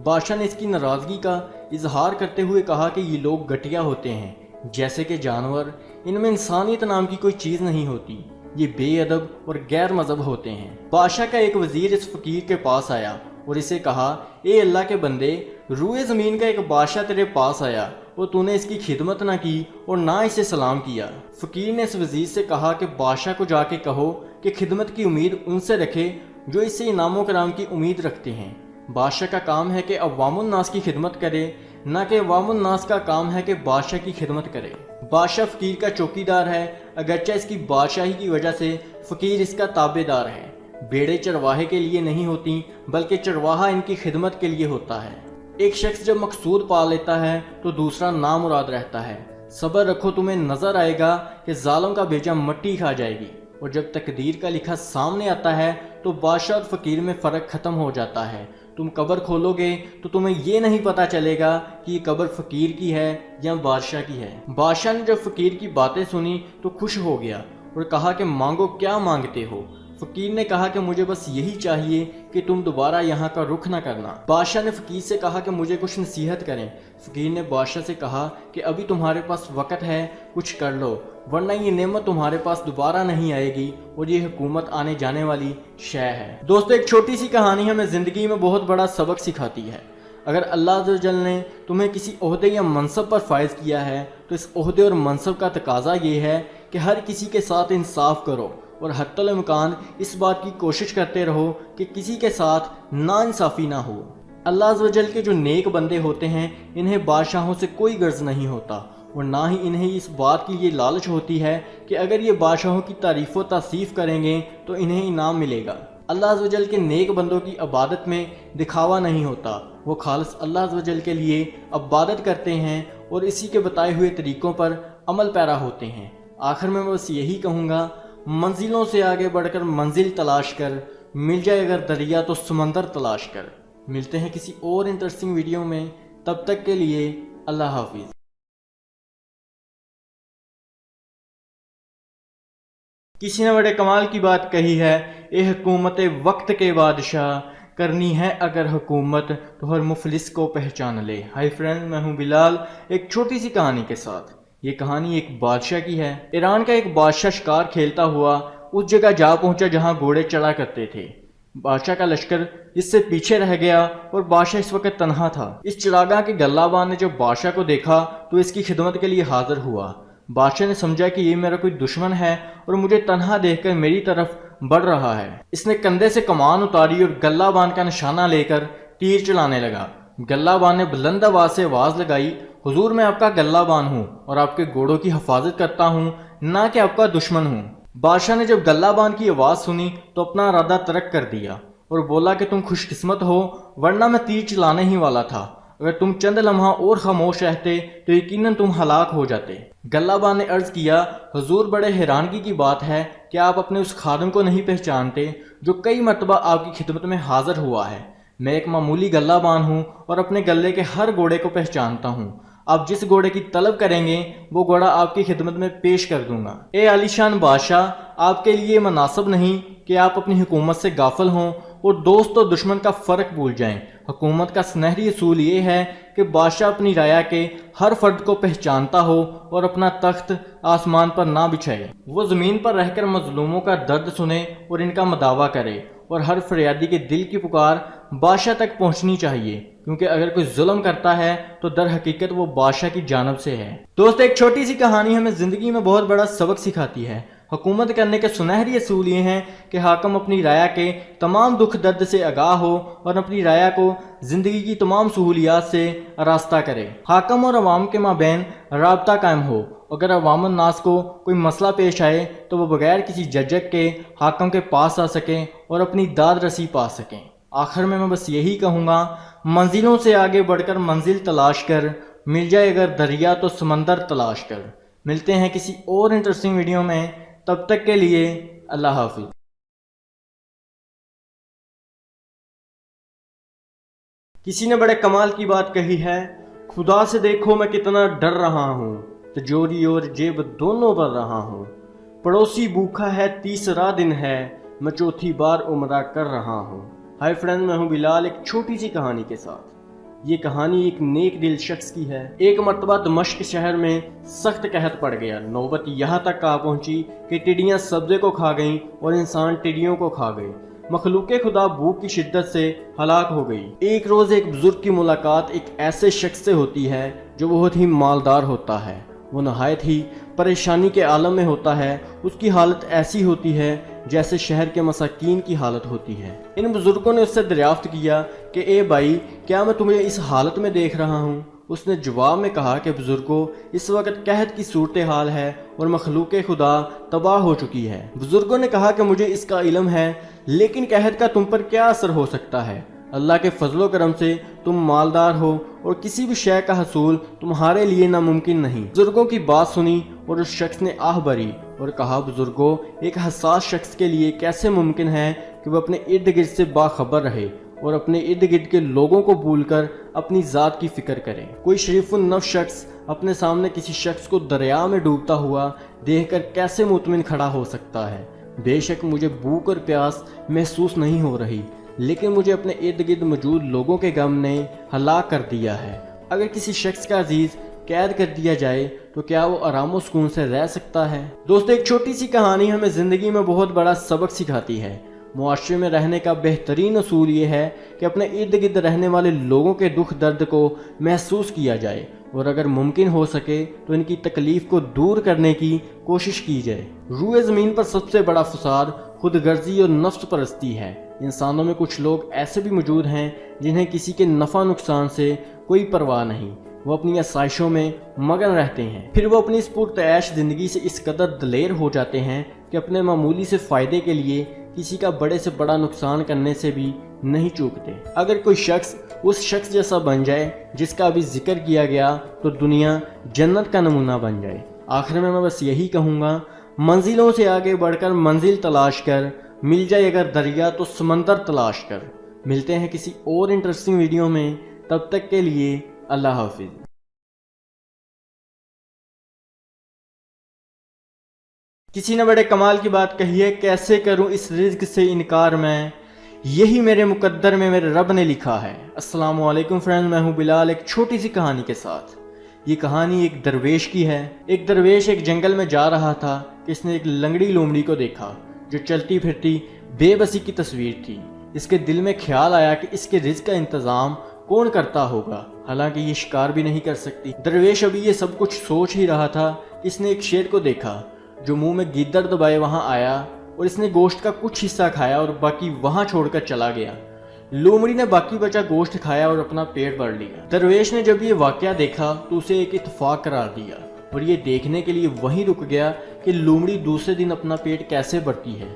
بادشاہ نے اس کی ناراضگی کا اظہار کرتے ہوئے کہا کہ یہ لوگ گھٹیا ہوتے ہیں، جیسے کہ جانور، ان میں انسانیت نام کی کوئی چیز نہیں ہوتی، یہ بے ادب اور غیر مذہب ہوتے ہیں۔ بادشاہ کا ایک وزیر اس فقیر کے پاس آیا اور اسے کہا، اے اللہ کے بندے، روئے زمین کا ایک بادشاہ تیرے پاس آیا اور تو نے اس کی خدمت نہ کی اور نہ اسے سلام کیا۔ فقیر نے اس وزیر سے کہا کہ بادشاہ کو جا کے کہو کہ خدمت کی امید ان سے رکھے جو اس سے انعام و کرام کی امید رکھتے ہیں۔ بادشاہ کا کام ہے کہ عوام الناس کی خدمت کرے، نہ کہ عوام الناس کا کام ہے کہ بادشاہ کی خدمت کرے۔ بادشاہ فقیر کا چوکی دار ہے، اگرچہ اس کی بادشاہی کی وجہ سے فقیر اس کا تابع دار ہے۔ بیڑے چرواہے کے لیے نہیں ہوتی، بلکہ چرواہا ان کی خدمت کے لیے ہوتا ہے۔ ایک شخص جب مقصود پا لیتا ہے تو دوسرا نامراد رہتا ہے۔ صبر رکھو، تمہیں نظر آئے گا کہ ظالم کا بھیجا مٹی کھا جائے گی، اور جب تقدیر کا لکھا سامنے آتا ہے تو بادشاہ اور فقیر میں فرق ختم ہو جاتا ہے۔ تم قبر کھولو گے تو تمہیں یہ نہیں پتا چلے گا کہ یہ قبر فقیر کی ہے یا بادشاہ کی ہے۔ بادشاہ نے جب فقیر کی باتیں سنی تو خوش ہو گیا اور کہا کہ مانگو، کیا مانگتے ہو؟ فقیر نے کہا کہ مجھے بس یہی چاہیے کہ تم دوبارہ یہاں کا رخ نہ کرنا۔ بادشاہ نے فقیر سے کہا کہ مجھے کچھ نصیحت کریں۔ فقیر نے بادشاہ سے کہا کہ ابھی تمہارے پاس وقت ہے، کچھ کر لو، ورنہ یہ نعمت تمہارے پاس دوبارہ نہیں آئے گی اور یہ حکومت آنے جانے والی شے ہے۔ دوستو، ایک چھوٹی سی کہانی ہمیں زندگی میں بہت بڑا سبق سکھاتی ہے۔ اگر اللہ عز و جل نے تمہیں کسی عہدے یا منصب پر فائز کیا ہے تو اس عہدے اور منصب کا تقاضا یہ ہے کہ ہر کسی کے ساتھ انصاف کرو اور حتی الامکان اس بات کی کوشش کرتے رہو کہ کسی کے ساتھ ناانصافی نہ ہو۔ اللہ عز و جل کے جو نیک بندے ہوتے ہیں انہیں بادشاہوں سے کوئی غرض نہیں ہوتا، اور نہ ہی انہیں اس بات کی یہ لالچ ہوتی ہے کہ اگر یہ بادشاہوں کی تعریف و تعصیف کریں گے تو انہیں انعام ملے گا۔ اللہ عز و جل کے نیک بندوں کی عبادت میں دکھاوا نہیں ہوتا، وہ خالص اللہ عز و جل کے لیے عبادت کرتے ہیں اور اسی کے بتائے ہوئے طریقوں پر عمل پیرا ہوتے ہیں۔ آخر میں بس یہی کہوں گا، منزلوں سے آگے بڑھ کر منزل تلاش کر، مل جائے اگر دریا تو سمندر تلاش کر۔ ملتے ہیں کسی اور انٹرسٹنگ ویڈیو میں، تب تک کے لیے اللہ حافظ۔ کسی نے بڑے کمال کی بات کہی ہے، اے حکومت وقت کے بادشاہ، کرنی ہے اگر حکومت تو ہر مفلس کو پہچان لے۔ ہائی فرینڈ، میں ہوں بلال، ایک چھوٹی سی کہانی کے ساتھ۔ یہ کہانی ایک بادشاہ کی ہے۔ ایران کا ایک بادشاہ شکار کھیلتا ہوا اس جگہ جا پہنچا جہاں گھوڑے چڑھا کرتے تھے۔ بادشاہ کا لشکر اس سے پیچھے رہ گیا اور بادشاہ اس وقت تنہا تھا۔ اس چراگاہ کے گلہ بان نے جب بادشاہ کو دیکھا تو اس کی خدمت کے لیے حاضر ہوا۔ بادشاہ نے سمجھا کہ یہ میرا کوئی دشمن ہے اور مجھے تنہا دیکھ کر میری طرف بڑھ رہا ہے۔ اس نے کندھے سے کمان اتاری اور گلہ بان کا نشانہ لے کر تیر چلانے لگا۔ گلہ بان نے بلند آواز سے آواز لگائی، حضور میں آپ کا گلہ بان ہوں اور آپ کے گھوڑوں کی حفاظت کرتا ہوں، نہ کہ آپ کا دشمن ہوں۔ بادشاہ نے جب گلہ بان کی آواز سنی تو اپنا ارادہ ترک کر دیا اور بولا کہ تم خوش قسمت ہو ورنہ میں تیر چلانے ہی والا تھا، اگر تم چند لمحہ اور خاموش رہتے تو یقیناً تم ہلاک ہو جاتے۔ گلہ بان نے عرض کیا، حضور بڑے حیرانگی کی بات ہے کہ آپ اپنے اس خادم کو نہیں پہچانتے جو کئی مرتبہ آپ کی خدمت میں حاضر ہوا ہے۔ میں ایک معمولی گلہ بان ہوں اور اپنے گلے کے ہر گھوڑے کو پہچانتا ہوں، آپ جس گھوڑے کی طلب کریں گے وہ گھوڑا آپ کی خدمت میں پیش کر دوں گا۔ اے عالی شان بادشاہ، آپ کے لیے مناسب نہیں کہ آپ اپنی حکومت سے غافل ہوں اور دوست اور دشمن کا فرق بھول جائیں۔ حکومت کا سنہری اصول یہ ہے کہ بادشاہ اپنی رعایا کے ہر فرد کو پہچانتا ہو اور اپنا تخت آسمان پر نہ بچھائے۔ وہ زمین پر رہ کر مظلوموں کا درد سنے اور ان کا مداوع کرے، اور ہر فریادی کے دل کی پکار بادشاہ تک پہنچنی چاہیے، کیونکہ اگر کوئی ظلم کرتا ہے تو در حقیقت وہ بادشاہ کی جانب سے ہے۔ دوست، ایک چھوٹی سی کہانی ہمیں زندگی میں بہت بڑا سبق سکھاتی ہے۔ حکومت کرنے کے سنہری اصول یہ ہیں کہ حاکم اپنی رعایا کے تمام دکھ درد سے آگاہ ہو اور اپنی رعایا کو زندگی کی تمام سہولیات سے آراستہ کرے۔ حاکم اور عوام کے مابین رابطہ قائم ہو۔ اگر عوام الناس کو کوئی مسئلہ پیش آئے تو وہ بغیر کسی جھجک کے حاکم کے پاس آ سکیں اور اپنی داد رسی پا سکیں۔ آخر میں بس یہی کہوں گا، منزلوں سے آگے بڑھ کر منزل تلاش کر، مل جائے اگر دریا تو سمندر تلاش کر۔ ملتے ہیں کسی اور انٹرسٹنگ ویڈیو میں، تب تک کے لیے اللہ حافظ۔ کسی نے بڑے کمال کی بات کہی ہے، خدا سے دیکھو میں کتنا ڈر رہا ہوں، تجوری اور جیب دونوں بھر رہا ہوں، پڑوسی بھوکا ہے تیسرا دن ہے، میں چوتھی بار عمرہ کر رہا ہوں۔ ہائی فرینڈ، میں ہوں بلال، ایک چھوٹی سی کہانی کے ساتھ۔ یہ کہانی ایک نیک دل شخص کی ہے۔ ایک مرتبہ دمشق شہر میں سخت قحط پڑ گیا۔ نوبت یہاں تک آ پہنچی کہ ٹڈیاں سبزے کو کھا گئیں اور انسان ٹڈیوں کو کھا گئے۔ مخلوق خدا بھوک کی شدت سے ہلاک ہو گئی۔ ایک روز ایک بزرگ کی ملاقات ایک ایسے شخص سے ہوتی ہے جو بہت ہی مالدار ہوتا ہے۔ وہ نہایت ہی پریشانی کے عالم میں ہوتا ہے۔ اس کی حالت ایسی ہوتی ہے جیسے شہر کے مساکین کی حالت ہوتی ہے۔ ان بزرگوں نے اس سے دریافت کیا کہ اے بھائی، کیا میں تمہیں اس حالت میں دیکھ رہا ہوں؟ اس نے جواب میں کہا کہ بزرگوں، اس وقت قحط کی صورتحال ہے اور مخلوق خدا تباہ ہو چکی ہے۔ بزرگوں نے کہا کہ مجھے اس کا علم ہے، لیکن قحط کا تم پر کیا اثر ہو سکتا ہے؟ اللہ کے فضل و کرم سے تم مالدار ہو اور کسی بھی شے کا حصول تمہارے لیے ناممکن نہیں۔ بزرگوں کی بات سنی اور اس شخص نے آہ بھری اور کہا، بزرگوں، ایک حساس شخص کے لیے کیسے ممکن ہے کہ وہ اپنے ارد گرد سے باخبر رہے اور اپنے ارد گرد کے لوگوں کو بھول کر اپنی ذات کی فکر کرے؟ کوئی شریف النفس شخص اپنے سامنے کسی شخص کو دریا میں ڈوبتا ہوا دیکھ کر کیسے مطمئن کھڑا ہو سکتا ہے؟ بے شک مجھے بھوک اور پیاس محسوس نہیں ہو رہی، لیکن مجھے اپنے ارد گرد موجود لوگوں کے غم نے ہلاک کر دیا ہے۔ اگر کسی شخص کا عزیز قید کر دیا جائے تو کیا وہ آرام و سکون سے رہ سکتا ہے؟ دوستو، ایک چھوٹی سی کہانی ہمیں زندگی میں بہت بڑا سبق سکھاتی ہے۔ معاشرے میں رہنے کا بہترین اصول یہ ہے کہ اپنے ارد گرد رہنے والے لوگوں کے دکھ درد کو محسوس کیا جائے اور اگر ممکن ہو سکے تو ان کی تکلیف کو دور کرنے کی کوشش کی جائے۔ روئے زمین پر سب سے بڑا فساد خود غرضی اور نفس پرستی ہے۔ انسانوں میں کچھ لوگ ایسے بھی موجود ہیں جنہیں کسی کے نفع نقصان سے کوئی پرواہ نہیں، وہ اپنی آسائشوں میں مگن رہتے ہیں، پھر وہ اپنی اس پرتعیش زندگی سے اس قدر دلیر ہو جاتے ہیں کہ اپنے معمولی سے فائدے کے لیے کسی کا بڑے سے بڑا نقصان کرنے سے بھی نہیں چوکتے۔ اگر کوئی شخص اس شخص جیسا بن جائے جس کا ابھی ذکر کیا گیا تو دنیا جنت کا نمونہ بن جائے۔ آخر میں بس یہی کہوں گا، منزلوں سے آگے بڑھ کر منزل تلاش کر، مل جائے اگر دریا تو سمندر تلاش کر۔ ملتے ہیں کسی اور انٹرسٹنگ ویڈیو میں، تب تک کے لیے اللہ حافظ۔ کسی نے بڑے کمال کی بات کہی ہے، کیسے کروں اس رزق سے انکار میں، یہی میرے مقدر میں میرے رب نے لکھا ہے۔ السلام علیکم فرینڈ، میں ہوں بلال، ایک چھوٹی سی کہانی کے ساتھ۔ یہ کہانی ایک درویش کی ہے۔ ایک درویش ایک جنگل میں جا رہا تھا کہ اس نے ایک لنگڑی لومڑی کو دیکھا جو چلتی پھرتی بے بسی کی تصویر تھی۔ اس کے دل میں خیال آیا کہ اس کے رزق کا انتظام کون کرتا ہوگا، حالانکہ یہ شکار بھی نہیں کر سکتی۔ درویش ابھی یہ سب کچھ سوچ ہی رہا تھا کہ اس نے ایک شیر کو دیکھا جو منہ میں گیدڑ دبائے وہاں آیا اور اس نے گوشت کا کچھ حصہ کھایا اور باقی وہاں چھوڑ کر چلا گیا۔ لومڑی نے باقی بچا گوشت کھایا اور اپنا پیٹ بھر لیا۔ درویش نے جب یہ واقعہ دیکھا تو اسے ایک اتفاق قرار دیا اور یہ دیکھنے کے لیے وہیں رک گیا کہ لومڑی دوسرے دن اپنا پیٹ کیسے بھرتی ہے۔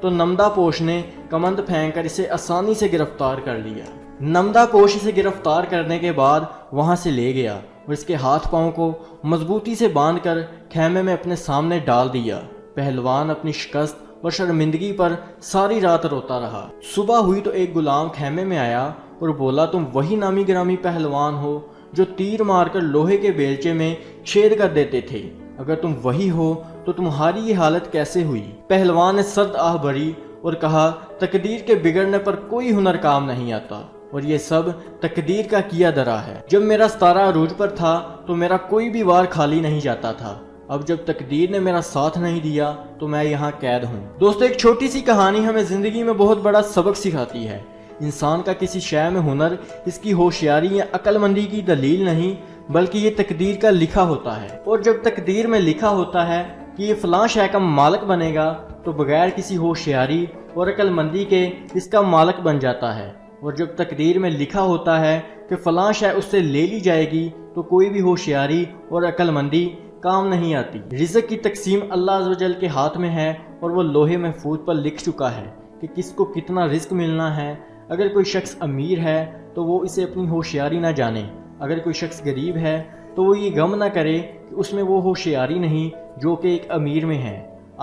تو نمدہ پوش نے کمند پھینک کر اسے آسانی سے گرفتار کر لیا۔ نمدہ پوش اسے گرفتار کرنے کے بعد وہاں سے لے گیا اور اس کے ہاتھ پاؤں کو مضبوطی سے باندھ کر خیمے میں اپنے سامنے ڈال دیا۔ پہلوان اپنی شکست اور شرمندگی پر ساری رات روتا رہا۔ صبح ہوئی تو ایک غلام خیمے میں آیا اور بولا، تم وہی نامی گرامی پہلوان ہو جو تیر مار کر لوہے کے بیلچے میں چھید کر دیتے تھے؟ اگر تم وہی ہو تو تمہاری یہ حالت کیسے ہوئی؟ پہلوان نے سرد آہ بھری اور کہا، تقدیر کے بگڑنے پر کوئی ہنر کام نہیں آتا، اور یہ سب تقدیر کا کیا درا ہے۔ جب میرا ستارہ عروج پر تھا تو میرا کوئی بھی وار خالی نہیں جاتا تھا، اب جب تقدیر نے میرا ساتھ نہیں دیا تو میں یہاں قید ہوں۔ دوستو، ایک چھوٹی سی کہانی ہمیں زندگی میں بہت بڑا سبق سکھاتی ہے۔ انسان کا کسی شے میں ہنر اس کی ہوشیاری یا عقل مندی کی دلیل نہیں، بلکہ یہ تقدیر کا لکھا ہوتا ہے، اور جب تقدیر میں لکھا ہوتا ہے کہ یہ فلاں شے کا مالک بنے گا تو بغیر کسی ہوشیاری اور عقل مندی کے اس کا مالک بن جاتا ہے، اور جب تقدیر میں لکھا ہوتا ہے کہ فلاں شے اس سے لے لی جائے گی تو کوئی بھی ہوشیاری اور عقل مندی کام نہیں آتی۔ رزق کی تقسیم اللہ عز و جل کے ہاتھ میں ہے، اور وہ لوہے محفوظ پر لکھ چکا ہے کہ کس کو کتنا رزق ملنا ہے۔ اگر کوئی شخص امیر ہے تو وہ اسے اپنی ہوشیاری نہ جانے، اگر کوئی شخص غریب ہے تو وہ یہ غم نہ کرے کہ اس میں وہ ہوشیاری نہیں جو کہ ایک امیر میں ہے۔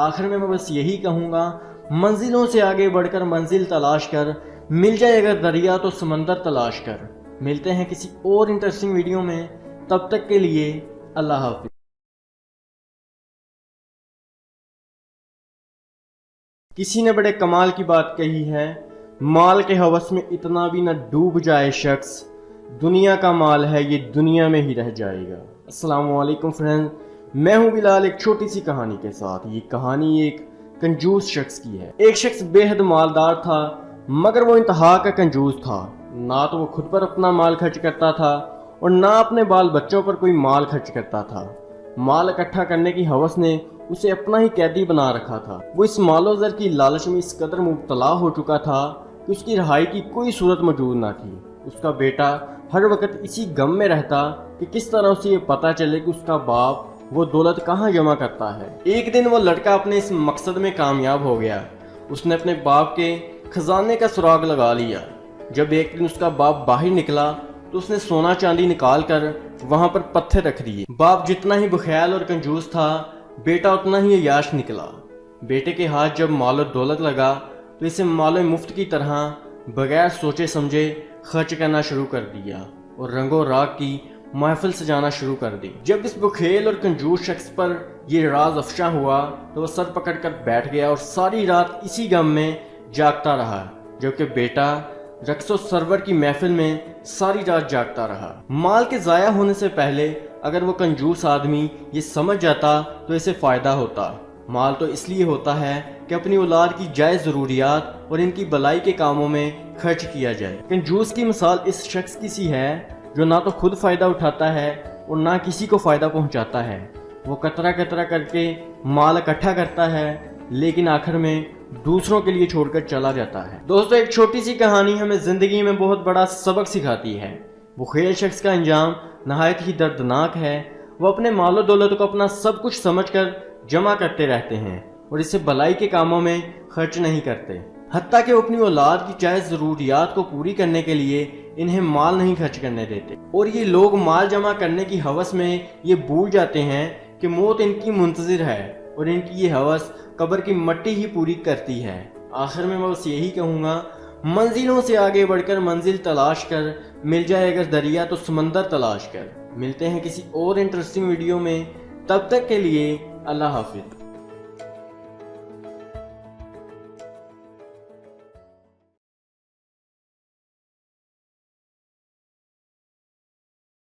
آخر میں بس یہی کہوں گا، منزلوں سے آگے بڑھ کر منزل تلاش کر، مل جائے اگر دریا تو سمندر تلاش کر۔ ملتے ہیں کسی اور انٹرسٹنگ ویڈیو میں، تب تک کے لیے اللہ حافظ۔ کسی نے بڑے کمال کی بات کہی ہے، مال کے ہوس میں اتنا بھی نہ ڈوب جائے شخص، دنیا کا مال ہے یہ دنیا میں ہی رہ جائے گا۔ السلام علیکم فرینڈ، میں ہوں بلال ایک چھوٹی سی کہانی کے ساتھ۔ یہ کہانی ایک کنجوس شخص کی ہے۔ ایک شخص بے حد مالدار تھا، مگر وہ انتہا کا کنجوس تھا۔ نہ تو وہ خود پر اپنا مال خرچ کرتا تھا اور نہ اپنے بال بچوں پر کوئی مال خرچ کرتا تھا۔ مال اکٹھا کرنے کی ہوس نے اسے اپنا ہی قیدی بنا رکھا تھا۔ وہ اس مال و زر کی لالچ میں اس قدر مبتلا ہو چکا تھا کہ اس کی رہائی کی کوئی صورت موجود نہ تھی۔ اس کا بیٹا ہر وقت اسی غم میں رہتا کہ کس طرح اسے یہ پتہ چلے کہ اس کا باپ وہ دولت کہاں جمع کرتا ہے۔ ایک دن وہ لڑکا اپنے اس مقصد میں کامیاب ہو گیا، اس نے اپنے باپ کے خزانے کا سراغ لگا لیا۔ جب ایک دن اس کا باپ باہر نکلا تو اس نے سونا چاندی نکال کر وہاں پر پتھر رکھ دیے۔ باپ جتنا ہی بخیل اور کنجوس تھا، بیٹا اتنا ہی عیاش نکلا۔ بیٹے کے ہاتھ جب مال و دولت لگا تو اسے مال مفت کی طرح بغیر سوچے سمجھے خرچ کرنا شروع کر دیا اور رنگ و راگ کی محفل سجانا شروع کر دی۔ جب اس بخیل اور کنجوس شخص پر یہ راز افشاں ہوا تو وہ سر پکڑ کر بیٹھ گیا اور ساری رات اسی غم میں جاگتا رہا، جبکہ بیٹا رقص و سرور کی محفل میں ساری رات جاگتا رہا۔ مال کے ضائع ہونے سے پہلے اگر وہ کنجوس آدمی یہ سمجھ جاتا تو اسے فائدہ ہوتا۔ مال تو اس لیے ہوتا ہے کہ اپنی اولاد کی جائز ضروریات اور ان کی بلائی کے کاموں میں خرچ کیا جائے۔ کنجوس کی مثال اس شخص کی سی ہے جو نہ تو خود فائدہ اٹھاتا ہے اور نہ کسی کو فائدہ پہنچاتا ہے۔ وہ قطرہ قطرہ کر کے مال اکٹھا کرتا ہے، لیکن آخر میں دوسروں کے لیے چھوڑ کر چلا جاتا ہے۔ دوستو، ایک چھوٹی سی کہانی ہمیں زندگی میں بہت بڑا سبق سکھاتی ہے۔ بخیل شخص کا انجام نہایت ہی دردناک ہے۔ وہ اپنے مال و دولت کو اپنا سب کچھ سمجھ کر جمع کرتے رہتے ہیں اور اسے بلائی کے کاموں میں خرچ نہیں کرتے، حتیٰ کہ وہ اپنی اولاد کی جائز ضروریات کو پوری کرنے کے لیے انہیں مال نہیں خرچ کرنے دیتے۔ اور یہ لوگ مال جمع کرنے کی ہوس میں یہ بھول جاتے ہیں کہ موت ان کی منتظر ہے اور ان کی یہ ہوس قبر کی مٹی ہی پوری کرتی ہے۔ آخر میں بس یہی کہوں گا، منزلوں سے آگے بڑھ کر منزل تلاش کر، مل جائے اگر دریا تو سمندر تلاش کر۔ ملتے ہیں کسی اور انٹرسٹنگ ویڈیو میں، تب تک کے لیے اللہ حافظ۔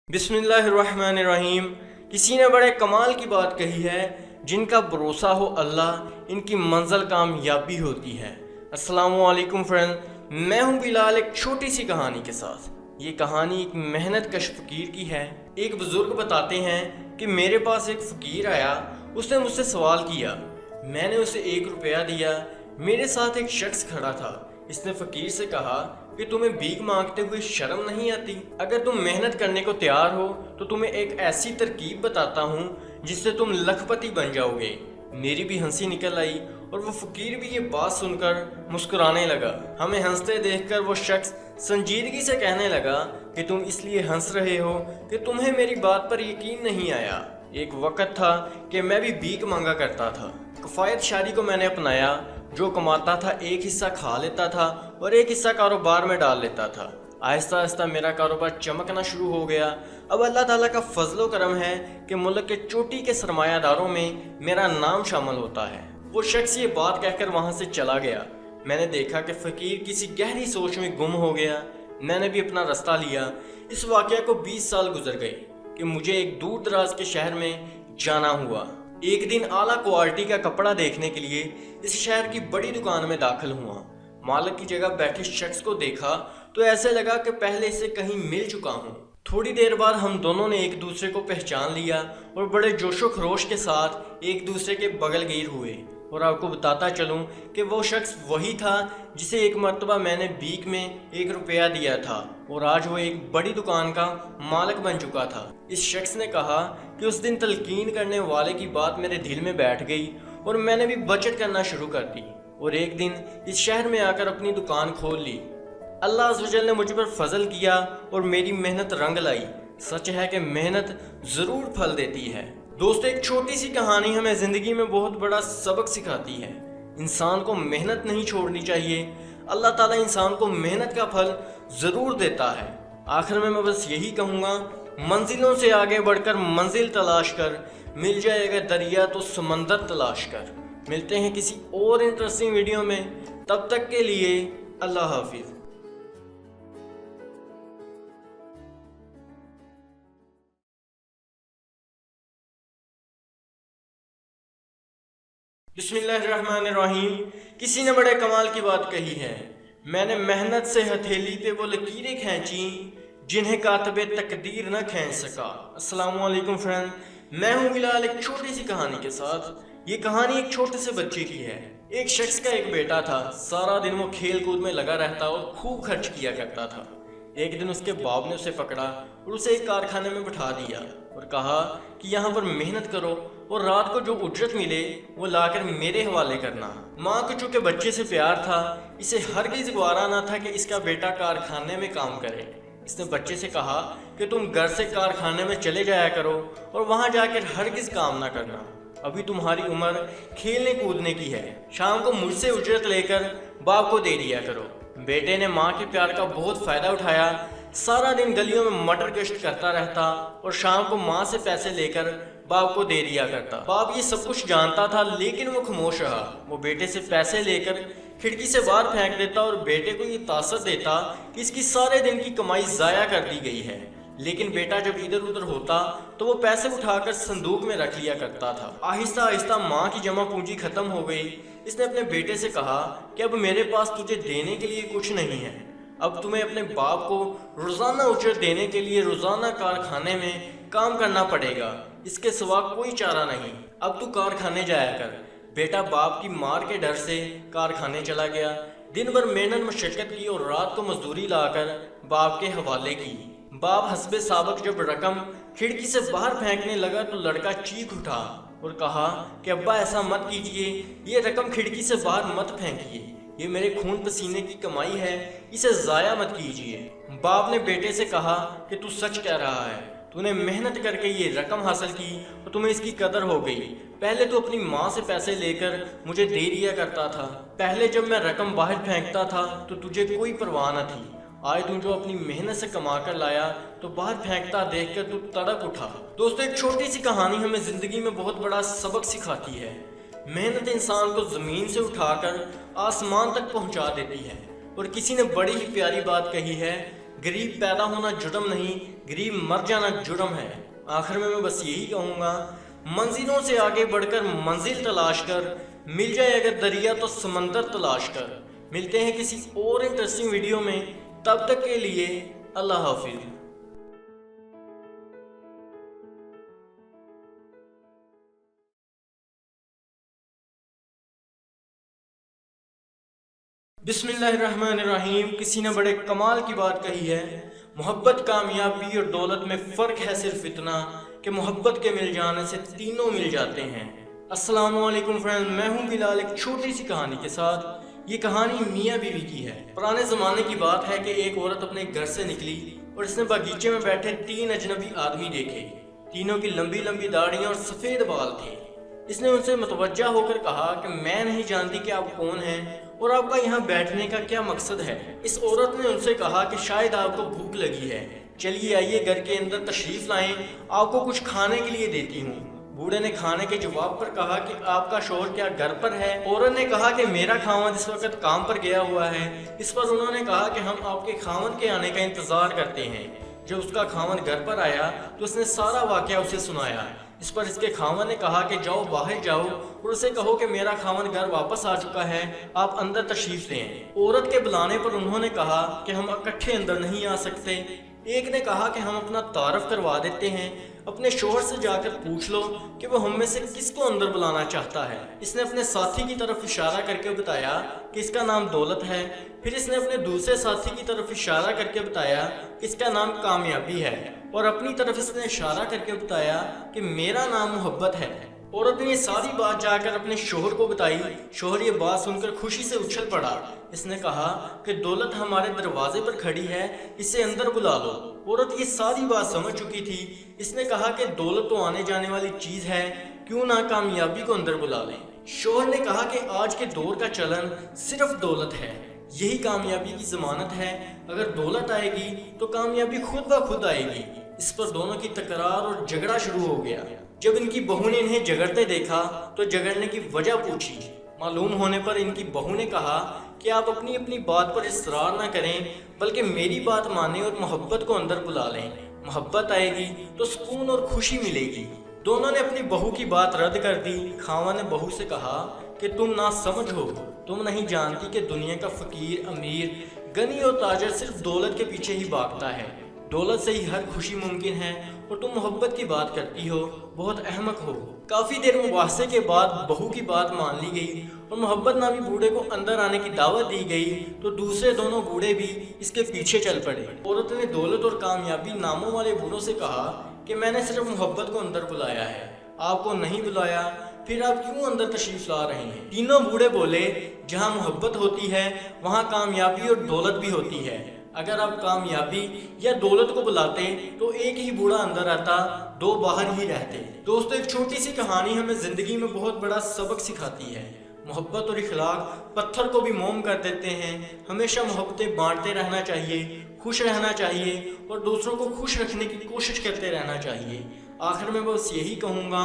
بسم اللہ الرحمن الرحیم۔ کسی نے بڑے کمال کی بات کہی ہے، جن کا بھروسہ ہو اللہ، ان کی منزل کامیابی ہوتی ہے۔ السلام علیکم فرینڈ، میں ہوں بلال ایک چھوٹی سی کہانی کے ساتھ۔ یہ کہانی ایک محنت کش فقیر کی ہے۔ ایک بزرگ بتاتے ہیں کہ میرے پاس ایک فقیر آیا، اس نے مجھ سے سوال کیا، میں نے اسے 1 روپیہ دیا۔ میرے ساتھ ایک شخص کھڑا تھا، اس نے فقیر سے کہا کہ تمہیں بھیک مانگتے ہوئے شرم نہیں آتی؟ اگر تم محنت کرنے کو تیار ہو تو تمہیں ایک ایسی ترکیب بتاتا ہوں جس سے تم لکھ پتی بن جاؤ گے۔ میری بھی ہنسی نکل آئی اور وہ فقیر بھی یہ بات سن کر مسکرانے لگا۔ ہمیں ہنستے دیکھ کر وہ شخص سنجیدگی سے کہنے لگا کہ تم اس لیے ہنس رہے ہو کہ تمہیں میری بات پر یقین نہیں آیا۔ ایک وقت تھا کہ میں بھی بھیک مانگا کرتا تھا۔ کفایت شاری کو میں نے اپنایا، جو کماتا تھا ایک حصہ کھا لیتا تھا اور ایک حصہ کاروبار میں ڈال لیتا تھا۔ آہستہ آہستہ میرا کاروبار چمکنا شروع ہو گیا۔ اب اللہ تعالیٰ کا فضل و کرم ہے کہ ملک کے چوٹی کے سرمایہ داروں میں میرا نام شامل ہوتا ہے۔ وہ شخص یہ بات کہہ کر وہاں سے چلا گیا۔ میں نے دیکھا کہ فقیر کسی گہری سوچ میں گم ہو گیا۔ میں نے بھی اپنا رستہ لیا۔ اس واقعہ کو 20 سال گزر گئے کہ مجھے ایک دور دراز کے شہر میں جانا ہوا۔ ایک دن اعلیٰ کوالٹی کا کپڑا دیکھنے کے لیے اس شہر کی بڑی دکان میں داخل ہوا۔ مالک کی جگہ بیٹھے شخص کو دیکھا تو ایسے لگا کہ پہلے اسے کہیں مل چکا ہوں۔ تھوڑی دیر بعد ہم دونوں نے ایک دوسرے کو پہچان لیا اور بڑے جوش و خروش کے ساتھ ایک دوسرے کے بغل گیر ہوئے۔ اور آپ کو بتاتا چلوں کہ وہ شخص وہی تھا جسے ایک مرتبہ میں نے بھیک میں 1 روپیہ دیا تھا اور آج وہ ایک بڑی دکان کا مالک بن چکا تھا۔ اس شخص نے کہا کہ اس دن تلقین کرنے والے کی بات میرے دل میں بیٹھ گئی اور میں نے بھی بچت کرنا شروع کر دی اور ایک دن اس شہر میں آ کر اپنی دکان کھول لی۔ اللہ عز و جل نے مجھ پر فضل کیا اور میری محنت رنگ لائی۔ سچ ہے کہ محنت ضرور پھل دیتی ہے۔ دوستو، ایک چھوٹی سی کہانی ہمیں زندگی میں بہت بڑا سبق سکھاتی ہے۔ انسان کو محنت نہیں چھوڑنی چاہیے۔ اللہ تعالیٰ انسان کو محنت کا پھل ضرور دیتا ہے۔ آخر میں بس یہی کہوں گا، منزلوں سے آگے بڑھ کر منزل تلاش کر، مل جائے گا دریا تو سمندر تلاش کر۔ ملتے ہیں کسی اور انٹرسٹنگ ویڈیو میں، تب تک کے لیے اللہ حافظ۔ بسم اللہ الرحمن الرحیم۔ کسی نے بڑے کمال کی بات کہی ہے، میں نے محنت سے ہتھیلی پہ وہ لکیریں کھینچیں جنہیں کاتب تقدیر نہ کھینچ سکا۔ السلام علیکم فرینڈ، میں ہوں بلال ایک چھوٹی سی کہانی کے ساتھ۔ یہ کہانی ایک چھوٹے سے بچے کی ہے۔ ایک شخص کا ایک بیٹا تھا، سارا دن وہ کھیل کود میں لگا رہتا اور خوب خرچ کیا کرتا تھا۔ ایک دن اس کے باپ نے اسے پکڑا اور اسے ایک کارخانے میں بٹھا دیا اور کہا کہ یہاں پر محنت کرو اور رات کو جو اجرت ملے وہ لا کر میرے حوالے کرنا۔ ماں کو چونکہ بچے سے پیار تھا، اسے ہرگز گوارا نہ تھا کہ اس کا بیٹا کارخانے میں کام کرے۔ اس نے بچے سے کہا کہ تم گھر سے کارخانے میں چلے جایا کرو اور وہاں جا کر ہرگز کام نہ کرنا۔ ابھی تمہاری عمر کھیلنے کودنے کی ہے، شام کو مجھ سے اجرت لے کر باپ کو دے دیا کرو۔ بیٹے نے ماں کے پیار کا بہت فائدہ اٹھایا، سارا دن گلیوں میں مٹر گشت کرتا رہتا اور شام کو ماں سے پیسے لے کر باپ کو دے دیا کرتا۔ باپ یہ سب کچھ جانتا تھا لیکن وہ خاموش رہا۔ وہ بیٹے سے پیسے لے کر کھڑکی سے باہر پھینک دیتا اور بیٹے کو یہ تاثر دیتا کہ اس کی سارے دن کی کمائی ضائع کر دی گئی ہے۔ لیکن بیٹا جب ادھر ادھر ہوتا تو وہ پیسے اٹھا کر صندوق میں رکھ لیا کرتا تھا۔ آہستہ آہستہ ماں کی جمع پونجی ختم ہو گئی۔ اس نے اپنے بیٹے سے کہا کہ اب میرے پاس تجھے دینے کے لیے کچھ نہیں ہے، اب تمہیں اپنے باپ کو روزانہ اجرت دینے کے لیے روزانہ کارخانے میں کام کرنا پڑے گا، اس کے سوا کوئی چارہ نہیں، اب تو کارخانے جایا کر۔ بیٹا باپ کی مار کے ڈر سے کارخانے چلا گیا، دن بھر محنت مشقت کی اور رات کو مزدوری لا کر باپ کے حوالے کی۔ باپ حسب سابق جب رقم کھڑکی سے باہر پھینکنے لگا تو لڑکا چیخ اٹھا اور کہا کہ ابا ایسا مت کیجئے، یہ رقم کھڑکی سے باہر مت پھینکیے، یہ میرے خون پسینے کی کمائی ہے، اسے ضائع مت کیجئے۔ باپ نے بیٹے سے کہا کہ تو سچ کہہ رہا ہے، تو نے محنت کر کے یہ رقم حاصل کی اور تمہیں اس کی قدر ہو گئی۔ پہلے تو اپنی ماں سے پیسے لے کر مجھے دے دیا کرتا تھا، پہلے جب میں رقم باہر پھینکتا تھا تو تجھے کوئی پرواہ نہ تھی، آج تو جو اپنی محنت سے کما کر لایا تو باہر پھینکتا دیکھ کر تو تڑپ اٹھا۔ دوستو، ایک چھوٹی سی کہانی ہمیں زندگی میں بہت بڑا سبق سکھاتی ہے۔ محنت انسان کو زمین سے اٹھا کر آسمان تک پہنچا دیتی ہے۔ اور کسی نے بڑی ہی پیاری بات کہی ہے، غریب پیدا ہونا جرم نہیں، غریب مر جانا جرم ہے۔ آخر میں بس یہی کہوں گا، منزلوں سے آگے بڑھ کر منزل تلاش کر، مل جائے اگر دریا تو سمندر تلاش کر۔ ملتے ہیں کسی اور انٹرسٹنگ ویڈیو میں، تب تک کے لیے اللہ حافظ۔ بسم اللہ الرحمن الرحیم۔ کسی نے بڑے کمال کی بات کہی ہے، محبت، کامیابی اور دولت میں فرق ہے صرف اتنا کہ محبت کے مل جانے سے تینوں مل جاتے ہیں۔ السلام علیکم فرینڈ، میں ہوں بلال ایک چھوٹی سی کہانی کے ساتھ۔ یہ کہانی میاں بیوی کی ہے۔ پرانے زمانے کی بات ہے کہ ایک عورت اپنے گھر سے نکلی اور اس نے باغیچے میں بیٹھے 3 اجنبی آدمی دیکھے۔ تینوں کی لمبی لمبی داڑیاں اور سفید بال تھے۔ اس نے ان سے متوجہ ہو کر کہا کہ میں نہیں جانتی کہ آپ کون ہیں اور آپ کا یہاں بیٹھنے کا کیا مقصد ہے۔ اس عورت نے ان سے کہا کہ شاید آپ کو بھوک لگی ہے، چلیے آئیے گھر کے اندر تشریف لائیں، آپ کو کچھ کھانے کے لیے دیتی ہوں۔ بوڑھے نے کھانے کے جواب پر کہا کہ آپ کا شوہر کیا گھر پر ہے؟ عورت نے کہا کہ میرا خاوند اس وقت کام پر گیا ہوا ہے۔ اس پر انہوں نے کہا کہ ہم آپ کے خاوند کے آنے کا انتظار کرتے ہیں۔ جب اس کا خاوند گھر پر آیا تو اس نے سارا واقعہ اسے سنایا۔ اس پر اس کے خاوند نے کہا کہ جاؤ باہر جاؤ اور اسے کہو کہ میرا خاوند گھر واپس آ چکا ہے، آپ اندر تشریف لیں۔ عورت کے بلانے پر انہوں نے کہا کہ ہم اکٹھے اندر نہیں آ سکتے۔ ایک نے کہا کہ ہم اپنا تعارف کروا دیتے ہیں، اپنے شوہر سے جا کر پوچھ لو کہ وہ ہم میں سے کس کو اندر بلانا چاہتا ہے۔ اس نے اپنے ساتھی کی طرف اشارہ کر کے بتایا کہ اس کا نام دولت ہے۔ پھر اس نے اپنے دوسرے ساتھی کی طرف اشارہ کر کے بتایا کہ اس کا نام کامیابی ہے، اور اپنی طرف اس نے اشارہ کر کے بتایا کہ میرا نام محبت ہے۔ عورت نے یہ ساری بات جا کر اپنے شوہر کو بتائی۔ شوہر یہ بات سن کر خوشی سے اچھل پڑا۔ اس نے کہا کہ دولت ہمارے دروازے پر کھڑی ہے، اسے اندر بلا لو۔ عورت یہ ساری بات سمجھ چکی تھی۔ اس نے کہا کہ دولت تو آنے جانے والی چیز ہے، کیوں نہ کامیابی کو اندر بلا لیں۔ شوہر نے کہا کہ آج کے دور کا چلن صرف دولت ہے، یہی کامیابی کی ضمانت ہے۔ اگر دولت آئے گی تو کامیابی خود بخود آئے گی۔ اس پر دونوں کی تکرار اور جھگڑا شروع ہو گیا۔ جب ان کی بہو نے انہیں جھگڑتے دیکھا تو جھگڑنے کی وجہ پوچھی۔ معلوم ہونے پر ان کی بہو نے کہا کہ آپ اپنی اپنی بات پر اصرار نہ کریں، بلکہ میری بات مانیں اور محبت کو اندر بلا لیں۔ محبت آئے گی تو سکون اور خوشی ملے گی۔ دونوں نے اپنی بہو کی بات رد کر دی۔ خاوند نے بہو سے کہا کہ تم ناسمجھ ہو، تم نہیں جانتی کہ دنیا کا فقیر، امیر، غنی اور تاجر صرف دولت کے پیچھے ہی بھاگتا ہے۔ دولت سے ہی ہر خوشی ممکن ہے اور تم محبت کی بات کرتی ہو، بہت احمق ہو۔ کافی دیر مباحثے کے بعد بہو کی بات مان لی گئی اور محبت نامی بوڑھے کو اندر آنے کی دعوت دی گئی تو دوسرے دونوں بوڑھے بھی اس کے پیچھے چل پڑے۔ عورت نے دولت اور کامیابی ناموں والے بوڑھوں سے کہا کہ میں نے صرف محبت کو اندر بلایا ہے، آپ کو نہیں بلایا، پھر آپ کیوں اندر تشریف لا رہے ہیں؟ تینوں بوڑھے بولے جہاں محبت ہوتی ہے وہاں کامیابی اور دولت بھی ہوتی ہے۔ اگر آپ کامیابی یا دولت کو بلاتے تو ایک ہی بوڑھا اندر آتا، 2 باہر ہی رہتے۔ دوستو، ایک چھوٹی سی کہانی ہمیں زندگی میں بہت بڑا سبق سکھاتی ہے۔ محبت اور اخلاق پتھر کو بھی موم کر دیتے ہیں۔ ہمیشہ محبتیں بانٹتے رہنا چاہیے، خوش رہنا چاہیے اور دوسروں کو خوش رکھنے کی کوشش کرتے رہنا چاہیے۔ آخر میں بس یہی کہوں گا،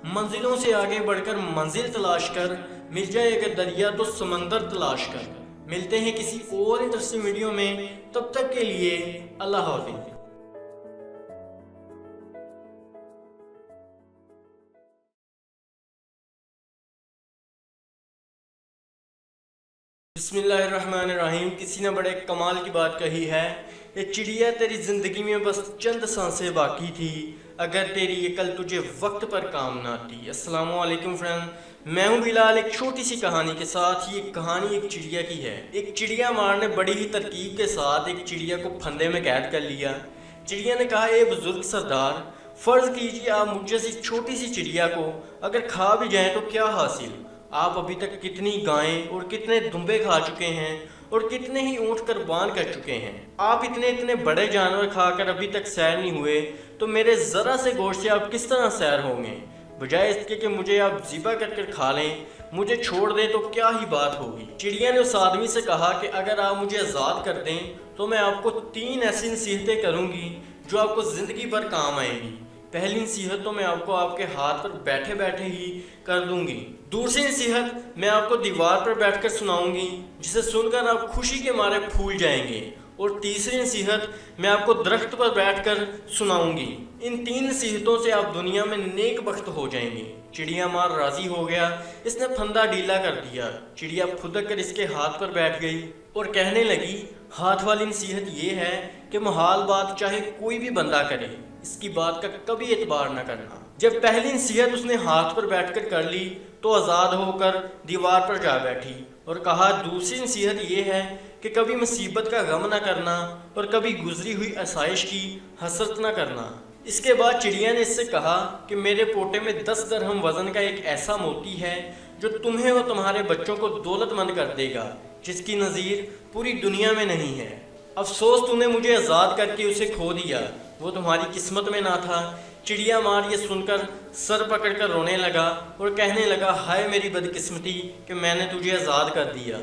منزلوں سے آگے بڑھ کر منزل تلاش کر، مل جائے اگر دریا تو سمندر تلاش کر۔ ملتے ہیں کسی اور انٹرسٹنگ ویڈیو میں، تب تک کے لیے اللہ حافظ۔ بسم اللہ الرحمن الرحیم۔ کسی نے بڑے کمال کی بات کہی ہے، یہ چڑیا تیری زندگی میں بس چند سانسیں باقی تھی، اگر تیری یہ کل تجھے وقت پر کام نہ آتی۔ السلام علیکم فرینڈ، میں ہوں بلال ایک چھوٹی سی کہانی کے ساتھ۔ یہ کہانی ایک چڑیا کی ہے۔ ایک چڑیا مار نے بڑی ہی ترکیب کے ساتھ ایک چڑیا کو پھندے میں قید کر لیا۔ چڑیا نے کہا، اے بزرگ سردار، فرض کیجیے آپ مجھ جیسی چھوٹی سی چڑیا کو اگر کھا بھی جائیں تو کیا حاصل؟ آپ ابھی تک کتنی گائیں اور کتنے دمبے کھا چکے ہیں اور کتنے ہی اونٹ قربان کر چکے ہیں۔ آپ اتنے بڑے جانور کھا کر ابھی تک سیر نہیں ہوئے تو میرے ذرا سے گوشت سے آپ کس طرح سیر ہوں گے؟ بجائے اس کے کہ مجھے آپ ذبح کر کر کھا لیں، مجھے چھوڑ دیں تو کیا ہی بات ہوگی۔ چڑیا نے اس آدمی سے کہا کہ اگر آپ مجھے آزاد کر دیں تو میں آپ کو 3 ایسی نصیحتیں کروں گی جو آپ کو زندگی بھر کام آئیں گی۔ پہلی نصیحت تو میں آپ کو آپ کے ہاتھ پر بیٹھے بیٹھے ہی کر دوں گی۔ دوسری نصیحت میں آپ کو دیوار پر بیٹھ کر سناؤں گی، جسے سن کر آپ خوشی کے مارے پھول جائیں گے۔ اور تیسری نصیحت میں آپ کو درخت پر بیٹھ کر سناؤں گی۔ ان 3 نصیحتوں سے آپ دنیا میں نیک بخت ہو جائیں گے۔ چڑیا مار راضی ہو گیا، اس نے پھندا ڈھیلا کر دیا۔ چڑیا پھدک کر اس کے ہاتھ پر بیٹھ گئی اور کہنے لگی، ہاتھ والی نصیحت یہ ہے کہ محال بات چاہے کوئی بھی بندہ کرے، اس کی بات کا کبھی اعتبار نہ کرنا۔ جب پہلی نصیحت اس نے ہاتھ پر بیٹھ کر لی تو آزاد ہو کر دیوار پر جا بیٹھی اور کہا، دوسری نصیحت یہ ہے کہ کبھی مصیبت کا غم نہ کرنا اور کبھی گزری ہوئی آسائش کی حسرت نہ کرنا۔ اس کے بعد چڑیا نے اس سے کہا کہ میرے پوٹے میں 10 درہم وزن کا ایک ایسا موتی ہے جو تمہیں اور تمہارے بچوں کو دولت مند کر دے گا جس کی نظیر پوری دنیا میں نہیں ہے۔ افسوس تو نے مجھے آزاد کر کے اسے کھو دیا، وہ تمہاری قسمت میں نہ تھا۔ چڑیا مار یہ سن کر سر پکڑ کر رونے لگا اور کہنے لگا، ہائے میری بدقسمتی کہ میں نے تجھے آزاد کر دیا۔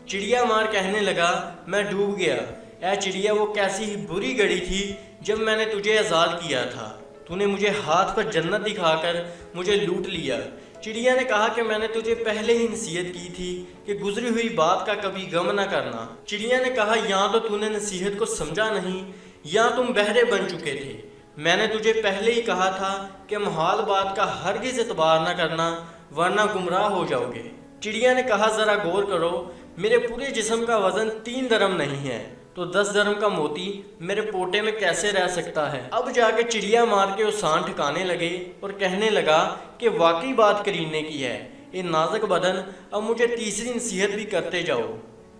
چڑیا مار کہنے لگا، میں ڈوب گیا۔ اے چڑیا، وہ کیسی ہی بری گھڑی تھی جب میں نے تجھے آزاد کیا تھا، تو نے مجھے ہاتھ پر جنت دکھا کر مجھے لوٹ لیا۔ چڑیا نے کہا کہ میں نے تجھے پہلے ہی نصیحت کی تھی کہ گزری ہوئی بات کا کبھی غم نہ کرنا۔ چڑیا نے کہا، یا تو نے نصیحت کو سمجھا نہیں یا تم بہرے بن چکے تھے۔ میں نے تجھے پہلے ہی کہا تھا کہ محال بات کا ہرگز اعتبار نہ کرنا ورنہ گمراہ ہو جاؤ گے۔ چڑیا نے کہا، ذرا غور کرو، میرے پورے جسم کا وزن 3 درہم نہیں ہے تو 10 درہم کا موتی میرے پوٹے میں کیسے رہ سکتا ہے؟ اب جا کے چڑیا مار کے اسان ٹھکانے لگے اور کہنے لگا کہ واقعی بات کرینے کی ہے، یہ نازک بدن، اب مجھے تیسری نصیحت بھی کرتے جاؤ۔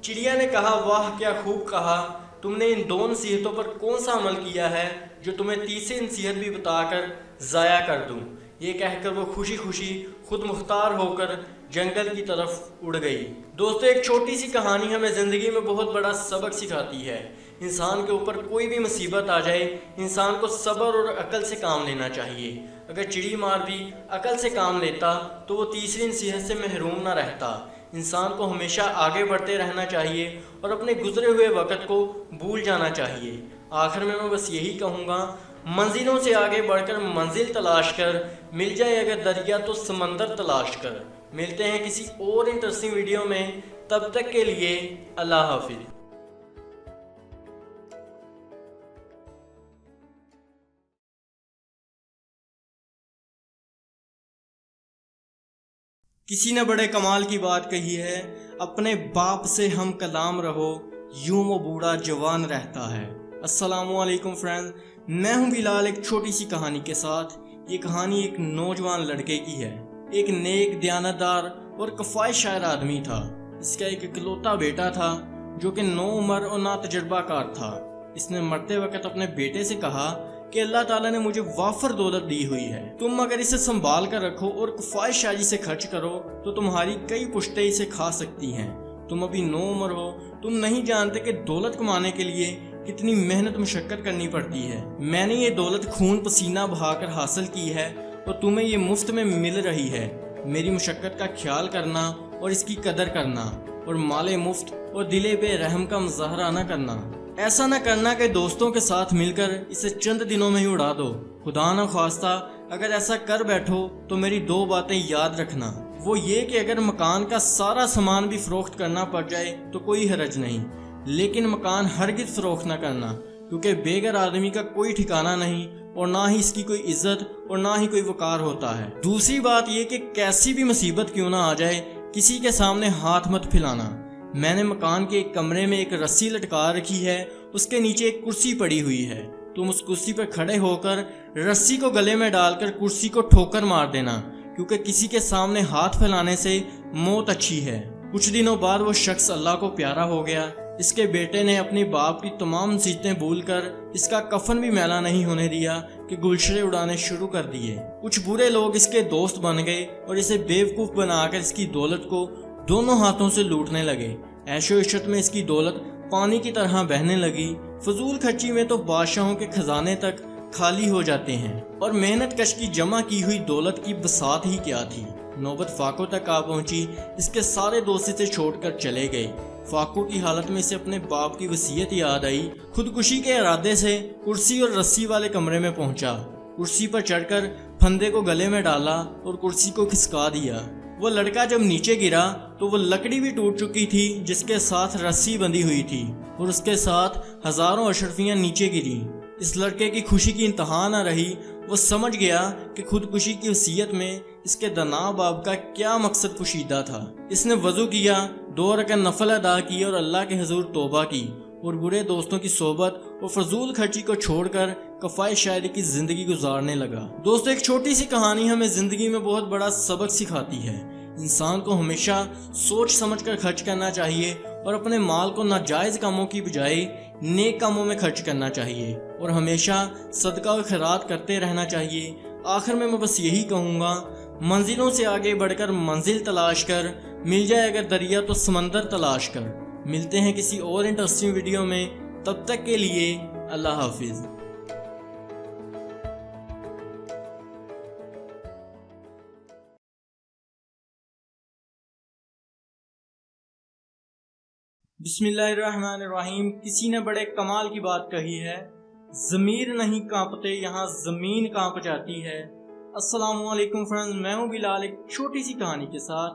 چڑیا نے کہا، واہ کیا خوب کہا، تم نے ان 2 نصیحتوں پر کون سا عمل کیا ہے جو تمہیں تیسری نصیحت بھی بتا کر ضائع کر دوں۔ یہ کہہ کر وہ خوشی خوشی خود مختار ہو کر جنگل کی طرف اڑ گئی۔ دوستو، ایک چھوٹی سی کہانی ہمیں زندگی میں بہت بڑا سبق سکھاتی ہے۔ انسان کے اوپر کوئی بھی مصیبت آ جائے، انسان کو صبر اور عقل سے کام لینا چاہیے۔ اگر چڑی مار بھی عقل سے کام لیتا تو وہ تیسری نصیحت سے محروم نہ رہتا۔ انسان کو ہمیشہ آگے بڑھتے رہنا چاہیے اور اپنے گزرے ہوئے وقت کو بھول جانا چاہیے۔ آخر میں بس یہی کہوں گا، منزلوں سے آگے بڑھ کر منزل تلاش کر، مل جائے اگر دریا تو سمندر تلاش کر۔ ملتے ہیں کسی اور انٹرسٹنگ ویڈیو میں، تب تک کے لیے اللہ حافظ۔ کسی نے بڑے کمال کی بات کہی ہے، اپنے باپ سے ہم کلام رہو، یوں وہ بوڑھا جوان رہتا ہے۔ السلام علیکم فرینڈ، میں ہوں بلال ایک چھوٹی سی کہانی کے ساتھ۔ یہ کہانی ایک نوجوان لڑکے کی ہے۔ ایک نیک، دیانتدار اور کفایت شاعر آدمی تھا۔ اس کا ایک اکلوتا بیٹا تھا جو کہ نو عمر اور نا تجربہ کار تھا۔ اس نے مرتے وقت اپنے بیٹے سے کہا کہ اللہ تعالیٰ نے مجھے وافر دولت دی ہوئی ہے، تم اگر اسے سنبھال کر رکھو اور کفایت شاعری سے خرچ کرو تو تمہاری کئی پشتیں اسے کھا سکتی ہیں۔ تم ابھی نو عمر ہو، تم نہیں جانتے کہ دولت کمانے کے لیے کتنی محنت مشقت کرنی پڑتی ہے۔ میں نے یہ دولت خون پسینہ بہا کر حاصل کی ہے اور تمہیں یہ مفت میں مل رہی ہے۔ میری مشقت کا خیال کرنا اور اس کی قدر کرنا، اور مال مفت اور دل بے رحم کا مظاہرہ نہ کرنا۔ ایسا نہ کرنا کہ دوستوں کے ساتھ مل کر اسے چند دنوں میں ہی اڑا دو۔ خدا نہ خواستہ اگر ایسا کر بیٹھو تو میری 2 باتیں یاد رکھنا۔ وہ یہ کہ اگر مکان کا سارا سامان بھی فروخت کرنا پڑ جائے تو کوئی حرج نہیں، لیکن مکان ہرگز فروخت نہ کرنا، کیونکہ بے گھر آدمی کا کوئی ٹھکانہ نہیں اور نہ ہی اس کی کوئی عزت اور نہ ہی کوئی وقار ہوتا ہے۔ دوسری بات یہ کہ کیسی بھی مصیبت کیوں نہ آ جائے، کسی کے سامنے ہاتھ مت پھیلانا۔ میں نے مکان کے ایک کمرے میں ایک رسی لٹکا رکھی ہے، اس کے نیچے ایک کرسی پڑی ہوئی ہے۔ تم اس کرسی پر کھڑے ہو کر رسی کو گلے میں ڈال کر کرسی کو ٹھوکر مار دینا، کیونکہ کسی کے سامنے ہاتھ پھیلانے سے موت اچھی ہے۔ کچھ دنوں بعد وہ شخص اللہ کو پیارا ہو گیا۔ اس کے بیٹے نے اپنی باپ کی تمام نصیحتیں بھول کر اس کا کفن بھی میلا نہیں ہونے دیا کہ گلشرے اڑانے شروع کر دیے۔ کچھ برے لوگ اس کے دوست بن گئے اور اسے بیوقوف بنا کر اس کی دولت کو دونوں ہاتھوں سے لوٹنے لگے۔ عیش و عشرت میں اس کی دولت پانی کی طرح بہنے لگی۔ فضول خرچی میں تو بادشاہوں کے خزانے تک خالی ہو جاتے ہیں، اور محنت کش کی جمع کی ہوئی دولت کی بساط ہی کیا تھی۔ نوبت فاقو تک آ پہنچی۔ اس کے سارے دوست اسے چھوڑ کر چلے گئے۔ فاقو کی حالت میں اسے اپنے باپ کی وصیت یاد آئی۔ خودکشی کے ارادے سے کرسی اور رسی والے کمرے میں پہنچا۔ کرسی پر چڑھ کر پھندے کو گلے میں ڈالا اور کرسی کو کھسکا دیا۔ وہ لڑکا جب نیچے گرا تو وہ لکڑی بھی ٹوٹ چکی تھی جس کے ساتھ رسی بندھی ہوئی تھی، اور اس کے ساتھ ہزاروں اشرفیاں نیچے گری۔ اس لڑکے کی خوشی کی انتہا نہ رہی۔ وہ سمجھ گیا کہ خودکشی کی وصیت میں اس کے دنا باپ کا کیا مقصد پوشیدہ تھا۔ اس نے وضو کیا، 2 رکعت نفل ادا کی اور اللہ کے حضور توبہ کی، اور برے دوستوں کی صحبت اور فضول خرچی کو چھوڑ کر کفایت شاعری کی زندگی گزارنے لگا۔ دوستو، ایک چھوٹی سی کہانی ہمیں زندگی میں بہت بڑا سبق سکھاتی ہے۔ انسان کو ہمیشہ سوچ سمجھ کر خرچ کرنا چاہیے اور اپنے مال کو ناجائز کاموں کی بجائے نیک کاموں میں خرچ کرنا چاہیے اور ہمیشہ صدقہ و خیرات کرتے رہنا چاہیے۔ آخر میں بس یہی کہوں گا، منزلوں سے آگے بڑھ کر منزل تلاش کر، مل جائے اگر دریا تو سمندر تلاش کر۔ ملتے ہیں کسی اور انٹرسٹنگ ویڈیو میں، تب تک کے لیے اللہ حافظ۔ بسم اللہ الرحمن الرحیم۔ کسی نے بڑے کمال کی بات کہی ہے، ضمیر نہیں کانپتے یہاں زمین کانپ جاتی ہے۔ السلام علیکم فرینڈز، میں ہوں بلال ایک چھوٹی سی کہانی کے ساتھ۔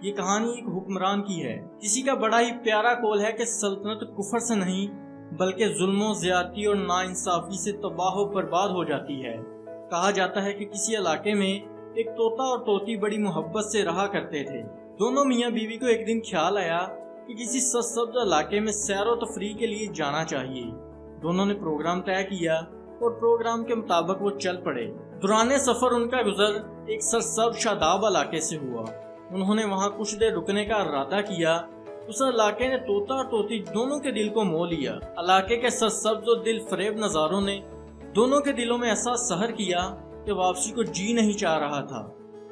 یہ کہانی ایک حکمران کی ہے۔ کسی کا بڑا ہی پیارا قول ہے کہ سلطنت کفر سے نہیں بلکہ ظلم و زیادتی اور ناانصافی سے تباہ و برباد ہو جاتی ہے۔ کہا جاتا ہے کہ کسی علاقے میں ایک طوطا اور طوطی بڑی محبت سے رہا کرتے تھے۔ دونوں میاں بیوی کو ایک دن خیال آیا کہ کسی سرسبز علاقے میں سیر و تفریح کے لیے جانا چاہیے۔ دونوں نے پروگرام طے کیا اور پروگرام کے مطابق وہ چل پڑے۔ دوران سفر ان کا گزر ایک سرسبز شاداب علاقے سے ہوا۔ انہوں نے وہاں کچھ دیر رکنے کا ارادہ کیا۔ اس علاقے نے طوطا اور طوطی دونوں کے دل کو مو لیا۔ علاقے کے سرسبز اور دل فریب نظاروں نے دونوں کے دلوں میں ایسا سحر کیا کہ واپسی کو جی نہیں چاہ رہا تھا۔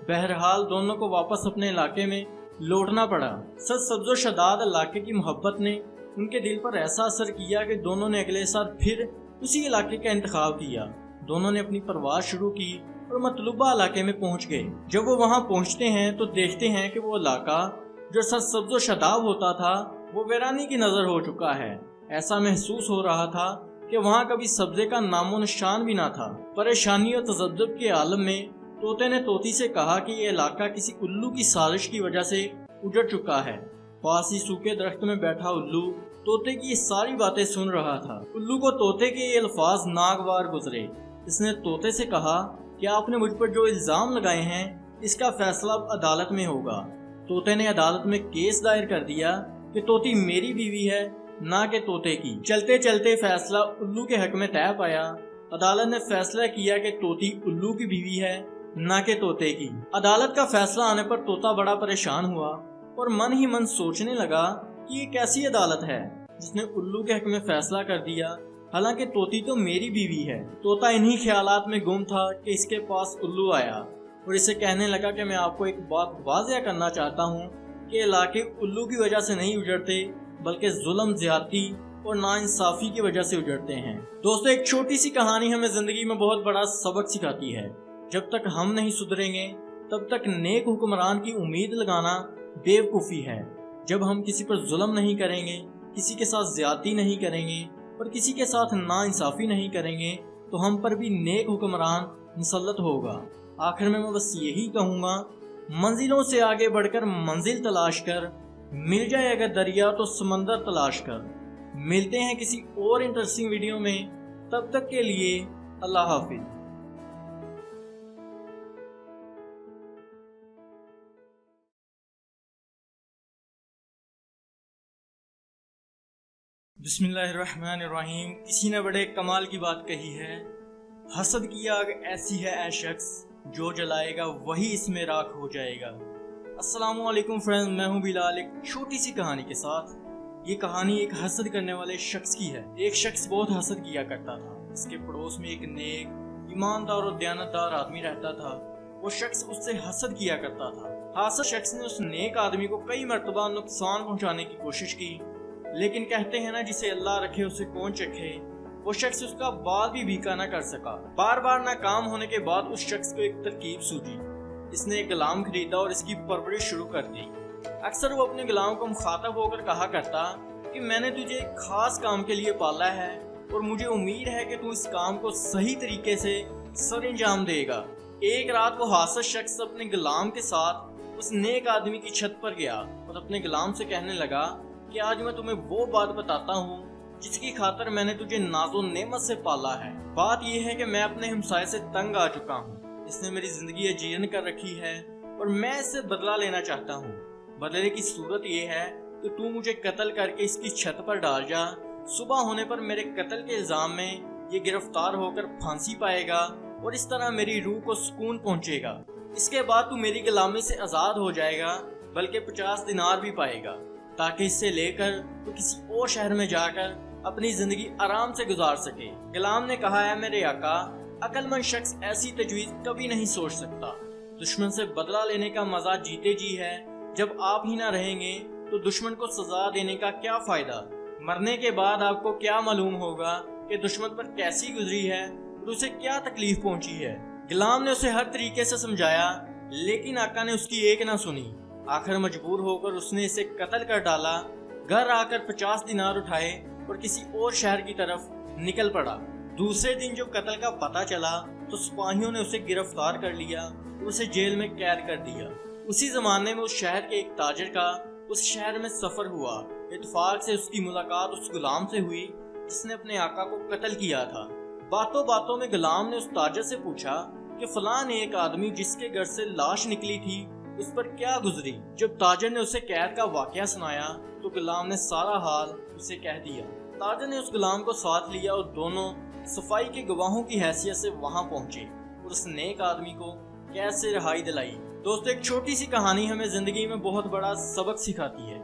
بہرحال دونوں کو واپس اپنے علاقے میں لوٹنا پڑا۔ سرسبز و شاداب علاقے کی محبت نے ان کے دل پر ایسا اثر کیا کہ دونوں نے اگلے سال پھر اسی علاقے کا انتخاب کیا۔ دونوں نے اپنی پرواز شروع کی اور مطلوبہ علاقے میں پہنچ گئے۔ جب وہ وہاں پہنچتے ہیں تو دیکھتے ہیں کہ وہ علاقہ جو سرسبز و شاداب ہوتا تھا وہ ویرانی کی نظر ہو چکا ہے۔ ایسا محسوس ہو رہا تھا کہ وہاں کبھی سبزے کا نام و نشان بھی نہ تھا۔ پریشانی اور تذبذب کے عالم میں طوطے نے طوطی سے کہا کہ یہ علاقہ کسی الو کی سازش کی وجہ سے اجڑ چکا ہے۔ پاس ہی سوکھے درخت میں بیٹھا الو طوطے کی یہ ساری باتیں سن رہا تھا۔ الو کو طوطے کے یہ الفاظ ناگوار گزرے۔ اس نے طوطے سے کہا کہ آپ نے مجھ پر جو الزام لگائے ہیں اس کا فیصلہ اب عدالت میں ہوگا۔ طوطے نے عدالت میں کیس دائر کر دیا کہ طوطی میری بیوی ہے نہ کہ طوطے کی۔ چلتے چلتے فیصلہ الو کے حق میں طے پایا۔ عدالت نے فیصلہ کیا کہ طوطی الو کی بیوی ہے نہ کہ طوطے کی۔ عدالت کا فیصلہ آنے پر طوطا بڑا پریشان ہوا اور من ہی من سوچنے لگا کہ یہ کیسی عدالت ہے جس نے الو کے حق میں فیصلہ کر دیا، حالانکہ طوطی تو میری بیوی ہے۔ طوطا انہی خیالات میں گم تھا کہ اس کے پاس الو آیا اور اسے کہنے لگا کہ میں آپ کو ایک بات واضح کرنا چاہتا ہوں کہ علاقے الو کی وجہ سے نہیں اجڑتے بلکہ ظلم، زیادتی اور ناانصافی کی وجہ سے اجڑتے ہیں۔ دوستو، ایک چھوٹی سی کہانی ہمیں زندگی میں بہت بڑا سبق سکھاتی ہے۔ جب تک ہم نہیں سدھریں گے تب تک نیک حکمران کی امید لگانا بیوقوفی ہے۔ جب ہم کسی پر ظلم نہیں کریں گے، کسی کے ساتھ زیادتی نہیں کریں گے اور کسی کے ساتھ ناانصافی نہیں کریں گے تو ہم پر بھی نیک حکمران مسلط ہوگا۔ آخر میں بس یہی کہوں گا، منزلوں سے آگے بڑھ کر منزل تلاش کر، مل جائے اگر دریا تو سمندر تلاش کر۔ ملتے ہیں کسی اور انٹرسٹنگ ویڈیو میں، تب تک کے لیے اللہ حافظ۔ بسم اللہ الرحمن الرحیم۔ کسی نے بڑے کمال کی بات کہی ہے، حسد کی آگ ایسی ہے اے شخص، جو جلائے گا وہی اس میں راکھ ہو جائے گا۔ السلام علیکم فرینڈز، میں ہوں بلال ایک چھوٹی سی کہانی کے ساتھ۔ یہ کہانی ایک حسد کرنے والے شخص کی ہے۔ ایک شخص بہت حسد کیا کرتا تھا۔ اس کے پڑوس میں ایک نیک، ایماندار اور دیانتدار آدمی رہتا تھا۔ وہ شخص اس سے حسد کیا کرتا تھا۔ حاسد شخص نے اس نیک آدمی کو کئی مرتبہ نقصان پہنچانے کی کوشش کی، لیکن کہتے ہیں نا، جسے اللہ رکھے اسے کون چکھے۔ وہ شخص اس کا بال بھی بھیکا نہ کر سکا۔ بار بار ناکام ہونے کے بعد اس شخص کو ایک ترکیب سوجی۔ اس نے ایک غلام خریدا اور اس کی پرورش شروع کر دی۔ اکثر وہ اپنے غلام کو مخاطب ہو کر کہا کرتا کہ میں نے تجھے ایک خاص کام کے لیے پالا ہے اور مجھے امید ہے کہ تو اس کام کو صحیح طریقے سے سر انجام دے گا۔ ایک رات وہ حاسد شخص اپنے غلام کے ساتھ اس نیک آدمی کی چھت پر گیا اور اپنے غلام سے کہنے لگا کہ آج میں تمہیں وہ بات بتاتا ہوں جس کی خاطر میں نے تجھے ناز و نعمت سے پالا ہے۔ بات یہ ہے کہ میں اپنے ہمسائے سے تنگ آ چکا ہوں۔ اس نے میری زندگی اجیرن کر رکھی ہے اور میں اس سے بدلہ لینا چاہتا ہوں۔ بدلے کی صورت یہ ہے کہ تو مجھے قتل کر کے اس کی چھت پر ڈال جا۔ صبح ہونے پر میرے قتل کے الزام میں یہ گرفتار ہو کر پھانسی پائے گا اور اس طرح میری روح کو سکون پہنچے گا۔ اس کے بعد تو میری غلامی سے آزاد ہو جائے گا، بلکہ 50 دینار بھی پائے گا، تاکہ اس سے لے کر تو کسی اور شہر میں جا کر اپنی زندگی آرام سے گزار سکے۔ غلام نے کہا ہے میرے آقا، عقل مند شخص ایسی تجویز کبھی نہیں سوچ سکتا۔ دشمن سے بدلہ لینے کا مزہ جیتے جی ہے، جب آپ ہی نہ رہیں گے تو دشمن کو سزا دینے کا کیا فائدہ؟ مرنے کے بعد آپ کو کیا معلوم ہوگا کہ دشمن پر کیسی گزری ہے اور اسے کیا تکلیف پہنچی ہے۔ غلام نے اسے ہر طریقے سے سمجھایا، لیکن آقا نے اس کی ایک نہ سنی۔ آخر مجبور ہو کر اس نے اسے قتل کر ڈالا۔ گھر آ کر 50 دینار اٹھائے اور کسی اور شہر کی طرف نکل پڑا۔ دوسرے دن جب قتل کا پتہ چلا تو سپاہیوں نے اسے گرفتار کر لیا اور اسے جیل میں قید کر دیا۔ اسی زمانے میں اس شہر کے ایک تاجر کا اس شہر میں سفر ہوا۔ اتفاق سے اس کی ملاقات اس غلام سے ہوئی جس نے اپنے آقا کو قتل کیا تھا۔ باتوں باتوں میں غلام نے اس تاجر سے پوچھا کہ فلاں ایک آدمی جس کے گھر سے لاش نکلی تھی اس پر کیا گزری۔ جب تاجر نے اسے قید کا واقعہ سنایا تو غلام نے سارا حال اسے کہہ دیا۔ تاجر نے اس غلام کو ساتھ لیا اور دونوں صفائی کے گواہوں کی حیثیت سے وہاں پہنچے اور اس نیک آدمی کو قید سے رہائی دلائی۔ دوستو، ایک چھوٹی سی کہانی ہمیں زندگی میں بہت بڑا سبق سکھاتی ہے۔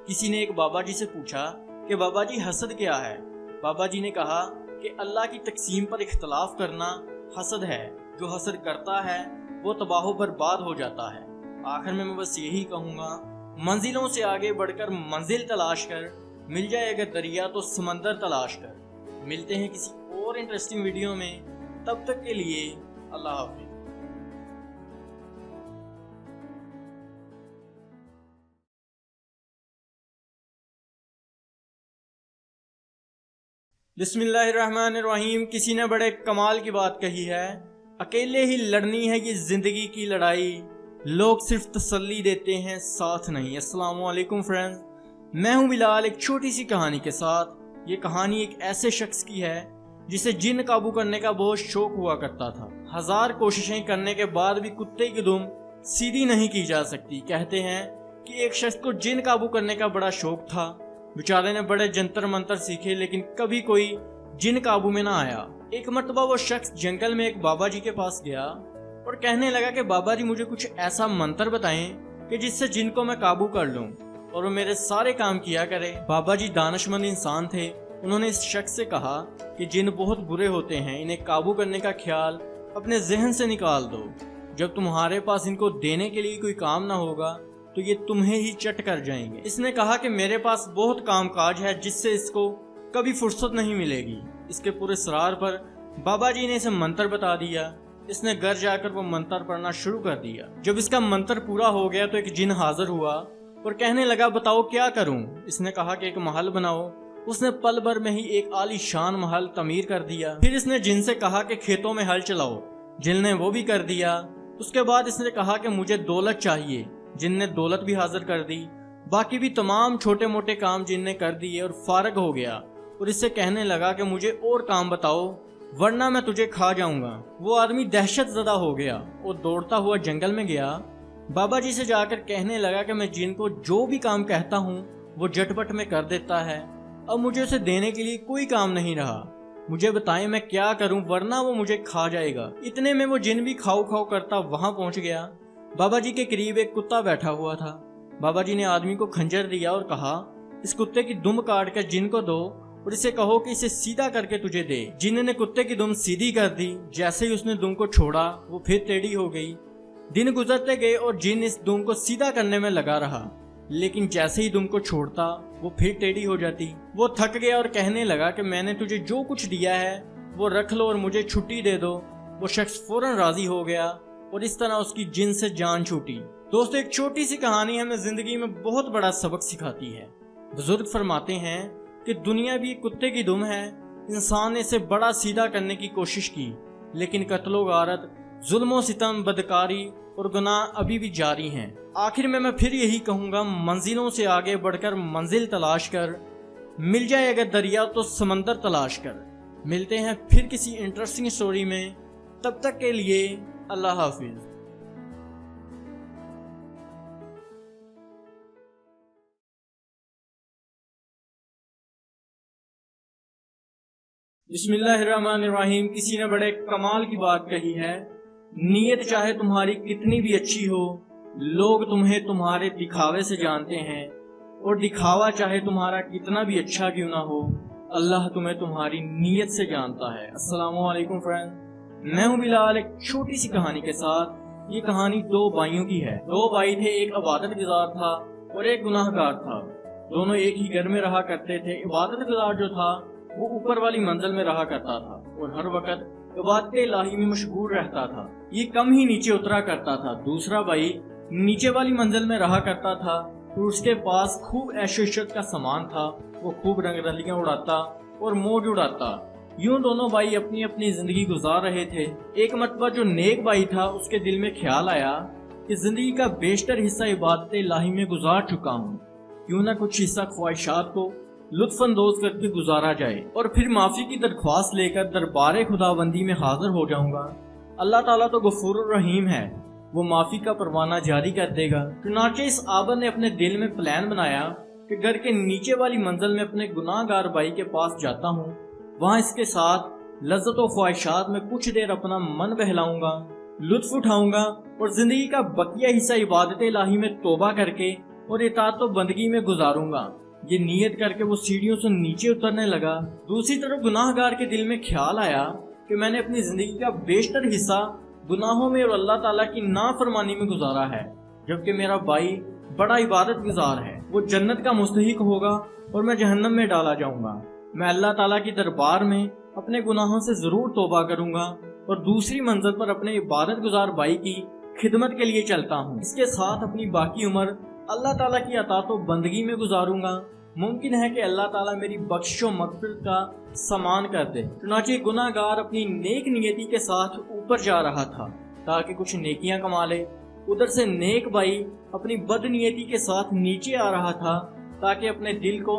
کسی نے ایک بابا جی سے پوچھا کہ بابا جی حسد کیا ہے؟ بابا جی نے کہا کہ اللہ کی تقسیم پر اختلاف کرنا حسد ہے۔ جو حسد کرتا ہے وہ تباہ و برباد ہو جاتا ہے۔ آخر میں بس یہی کہوں گا، منزلوں سے آگے بڑھ کر منزل تلاش کر، مل جائے اگر دریا تو سمندر تلاش کر۔ ملتے ہیں کسی اور انٹرسٹنگ ویڈیو میں، تب تک کے لیے اللہ حافظ۔ بسم اللہ الرحمن الرحیم۔ کسی نے بڑے کمال کی بات کہی ہے، اکیلے ہی لڑنی ہے یہ زندگی کی لڑائی، لوگ صرف تسلی دیتے ہیں ساتھ نہیں۔ السلام علیکم فرینڈز، میں ہوں بلال ایک چھوٹی سی کہانی کے ساتھ۔ یہ کہانی ایک ایسے شخص کی ہے جسے جن قابو کرنے کا بہت شوق ہوا کرتا تھا۔ 1000 کوششیں کرنے کے بعد بھی کتے کی دم سیدھی نہیں کی جا سکتی۔ کہتے ہیں کہ ایک شخص کو جن قابو کرنے کا بڑا شوق تھا، بیچارے نے بڑے جنتر منتر سیکھے لیکن کبھی کوئی جن قابو میں نہ آیا۔ ایک مرتبہ وہ شخص جنگل میں ایک بابا جی کے پاس گیا اور کہنے لگا کہ بابا جی مجھے کچھ ایسا منتر بتائیں کہ جس سے جن کو میں قابو کر لوں اور وہ میرے سارے کام کیا کرے۔ بابا جی دانشمند انسان تھے، انہوں نے اس شخص سے کہا کہ جن بہت برے ہوتے ہیں، انہیں قابو کرنے کا خیال اپنے ذہن سے نکال دو۔ جب تمہارے پاس ان کو دینے کے لیے کوئی کام نہ ہوگا تو یہ تمہیں ہی چٹ کر جائیں گے۔ اس نے کہا کہ میرے پاس بہت کام کاج ہے جس سے اس کو کبھی فرصت نہیں ملے گی۔ اس کے پورے اصرار پر بابا جی نے اسے منتر بتا دیا۔ اس نے گھر جا کر وہ منتر پڑھنا شروع کر دیا۔ جب اس کا منتر پورا ہو گیا تو ایک جن حاضر ہوا اور کہنے لگا بتاؤ کیا کروں؟ اس نے کہا کہ ایک محل بناؤ۔ اس نے پل بھر میں ہی ایک عالی شان محل تعمیر کر دیا۔ پھر اس نے جن سے کہا کہ کھیتوں میں ہل چلاؤ، جن نے وہ بھی کر دیا۔ اس کے بعد اس نے کہا کہ مجھے دولت چاہیے، جن نے دولت بھی حاضر کر دی۔ باقی بھی تمام چھوٹے موٹے کام جن نے کر دیے اور فارغ ہو گیا اور اس سے کہنے لگا کہ مجھے اور کام بتاؤ ورنہ میں تجھے کھا جاؤں گا۔ وہ آدمی دہشت زدہ ہو گیا اور دوڑتا ہوا جنگل میں گیا۔ بابا جی سے جا کر کہنے لگا کہ میں جن کو جو بھی کام کہتا ہوں وہ جٹ پٹ میں کر دیتا ہے، اب مجھے اسے دینے کے لیے کوئی کام نہیں رہا، مجھے بتائیں میں کیا کروں ورنہ وہ مجھے کھا جائے گا۔ اتنے میں وہ جن بھی کھاؤ کھاؤ کرتا وہاں پہنچ گیا۔ بابا جی کے قریب ایک کتا بیٹھا ہوا تھا۔ بابا جی نے آدمی کو کھنجر دیا اور کہا اس کتے کی دم کاٹ کر جن کو دو اور اسے کہو کہ اسے سیدھا کر کے تجھے دے۔ جن نے کتے کی دم سیدھی کر دی۔ جیسے ہی اس نے دم کو چھوڑا وہ پھر ٹیڑھی ہو گئی۔ دن گزرتے گئے اور جن اس دم کو سیدھا کرنے میں لگا رہا، لیکن جیسے ہی دم کو چھوڑتا وہ پھر ٹیڑھی ہو جاتی۔ وہ تھک گیا اور کہنے لگا کہ میں نے تجھے جو کچھ دیا ہے وہ رکھ لو اور مجھے چھٹی دے دو۔ وہ شخص فوراً راضی ہو گیا اور اس طرح اس کی جن سے جان چھوٹی۔ دوستو، ایک چھوٹی سی کہانی ہمیں زندگی میں بہت بڑا سبق سکھاتی ہے۔ بزرگ فرماتے ہیں کہ دنیا بھی ایک کتے کی دم ہے، انسان نے اسے بڑا سیدھا کرنے کی کوشش کی لیکن قتل و غارت، ظلم و ستم، بدکاری اور گناہ ابھی بھی جاری ہیں۔ آخر میں پھر یہی کہوں گا، منزلوں سے آگے بڑھ کر منزل تلاش کر، مل جائے اگر دریا تو سمندر تلاش کر۔ ملتے ہیں پھر کسی انٹرسٹنگ سٹوری میں، تب تک کے لیے اللہ حافظ۔ بسم اللہ الرحمن الرحیم۔ کسی نے بڑے کمال کی بات کہی ہے، نیت چاہے تمہاری کتنی بھی اچھی ہو، لوگ تمہیں تمہارے دکھاوے سے جانتے ہیں، اور دکھاوا چاہے تمہارا کتنا بھی اچھا کیوں نہ ہو، اللہ تمہیں تمہاری نیت سے جانتا ہے۔ السلام علیکم فرینڈ، میں ہوں بلال ایک چھوٹی سی کہانی کے ساتھ۔ یہ کہانی دو بھائیوں کی ہے۔ دو بھائی تھے، ایک عبادت گزار تھا اور ایک گناہ گار تھا۔ دونوں ایک ہی گھر میں رہا کرتے تھے۔ عبادت گزار جو تھا وہ اوپر والی منزل میں رہا کرتا تھا اور ہر وقت عبادت الہی میں مشغول رہتا تھا۔ یہ کم ہی نیچے اترا کرتا تھا۔ دوسرا بھائی نیچے والی منزل میں رہا کرتا تھا اور اس کے پاس خوب عیش و عشرت کا سامان تھا۔ وہ خوب رنگ رلیاں اڑاتا اور موج اڑاتا۔ یوں دونوں بھائی اپنی اپنی زندگی گزار رہے تھے۔ ایک مرتبہ جو نیک بھائی تھا اس کے دل میں خیال آیا کہ زندگی کا بیشتر حصہ عبادت الہی میں گزار چکا ہوں، کیوں نہ کچھ حصہ خواہشات کو لطف اندوز کر کے گزارا جائے اور پھر معافی کی درخواست لے کر دربار خداوندی میں حاضر ہو جاؤں گا۔ اللہ تعالیٰ تو غفور الرحیم ہے، وہ معافی کا پروانہ جاری کر دے گا۔ چنانچہ اس عابد نے اپنے دل میں پلان بنایا کہ گھر کے نیچے والی منزل میں اپنے گناہ گار بھائی کے پاس جاتا ہوں، وہاں اس کے ساتھ لذت و خواہشات میں کچھ دیر اپنا من بہلاؤں گا، لطف اٹھاؤں گا اور زندگی کا بقیہ حصہ عبادت الہی میں توبہ کر کے اور اطاعت و بندگی میں گزاروں گا۔ یہ نیت کر کے وہ سیڑھیوں سے نیچے اترنے لگا۔ دوسری طرف گناہ گار کے دل میں خیال آیا کہ میں نے اپنی زندگی کا بیشتر حصہ گناہوں میں اور اللہ تعالیٰ کی نافرمانی میں گزارا ہے، جبکہ میرا بھائی بڑا عبادت گزار ہے۔ وہ جنت کا مستحق ہوگا اور میں جہنم میں ڈالا جاؤں گا۔ میں اللہ تعالیٰ کی دربار میں اپنے گناہوں سے ضرور توبہ کروں گا اور دوسری منزل پر اپنے عبادت گزار بھائی کی خدمت کے لیے چلتا ہوں۔ اس کے ساتھ اپنی باقی عمر اللہ تعالیٰ کی اطاعت و بندگی میں گزاروں گا۔ ممکن ہے کہ اللہ تعالیٰ میری بخش و مغفرت کا سامان کر دے۔ چنانچہ گناہ گار اپنی نیک نیتی کے ساتھ اوپر جا رہا تھا تاکہ کچھ نیکیاں کما لے۔ ادھر سے نیک بھائی اپنی بد نیتی کے ساتھ نیچے آ رہا تھا تاکہ اپنے دل کو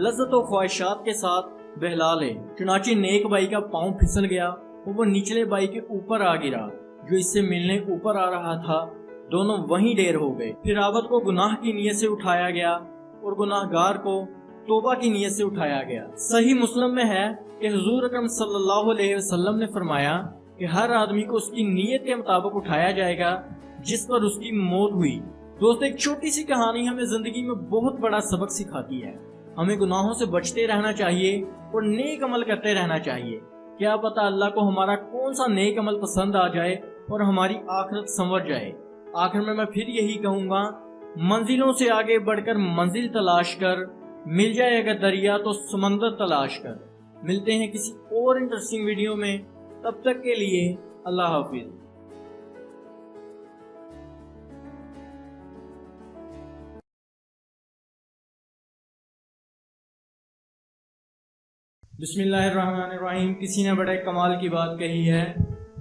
لذت و خواہشات کے ساتھ بہلا لے۔ چنانچہ نیک بھائی کا پاؤں پھسل گیا اور وہ نچلے بھائی کے اوپر آ گرا جو اس سے ملنے اوپر آ رہا تھا۔ دونوں وہیں ڈیر ہو گئے۔ پھر عابد کو گناہ کی نیت سے اٹھایا گیا اور گناہ گار کو توبہ کی نیت سے اٹھایا گیا۔ صحیح مسلم میں ہے کہ حضور اکرم صلی اللہ علیہ وسلم نے فرمایا کہ ہر آدمی کو اس کی نیت کے مطابق اٹھایا جائے گا جس پر اس کی موت ہوئی۔ دوست، ایک چھوٹی سی کہانی ہمیں زندگی میں بہت بڑا سبق سکھاتی ہے۔ ہمیں گناہوں سے بچتے رہنا چاہیے اور نیک عمل کرتے رہنا چاہیے۔ کیا پتہ اللہ کو ہمارا کون سا نیک عمل پسند آ جائے اور ہماری آخرت سنور جائے۔ آخر میں پھر یہی کہوں گا، منزلوں سے آگے بڑھ کر منزل تلاش کر، مل جائے اگر دریا تو سمندر تلاش کر۔ ملتے ہیں کسی اور انٹرسٹنگ ویڈیو میں، تب تک کے لیے اللہ حافظ۔ بسم اللہ الرحمن الرحیم۔ کسی نے بڑے کمال کی بات کہی ہے،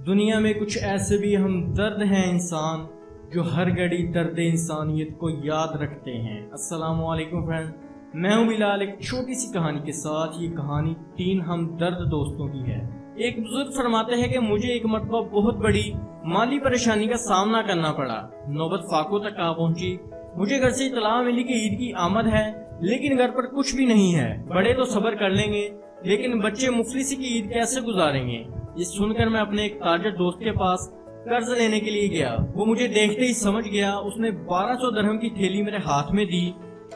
دنیا میں کچھ ایسے بھی ہم درد ہیں انسان جو ہر گھڑی درد انسانیت کو یاد رکھتے ہیں۔ السلام علیکم فرینڈ، میں ہوں بلال ایک چھوٹی سی کہانی کے ساتھ۔ یہ کہانی 3 ہم درد دوستوں کی ہے۔ ایک بزرگ فرماتے ہیں کہ مجھے ایک مرتبہ بہت بڑی مالی پریشانی کا سامنا کرنا پڑا۔ نوبت فاقوں تک آ پہنچی۔ مجھے گھر سے اطلاع ملی کہ عید کی آمد ہے لیکن گھر پر کچھ بھی نہیں ہے۔ بڑے تو صبر کر لیں گے لیکن بچے مفلسی کی عید کیسے گزاریں گے؟ یہ سن کر میں اپنے ایک تاجر دوست کے پاس قرض لینے کے لیے گیا۔ وہ مجھے دیکھتے ہی سمجھ گیا۔ اس نے 1200 درہم کی تھیلی میرے ہاتھ میں دی۔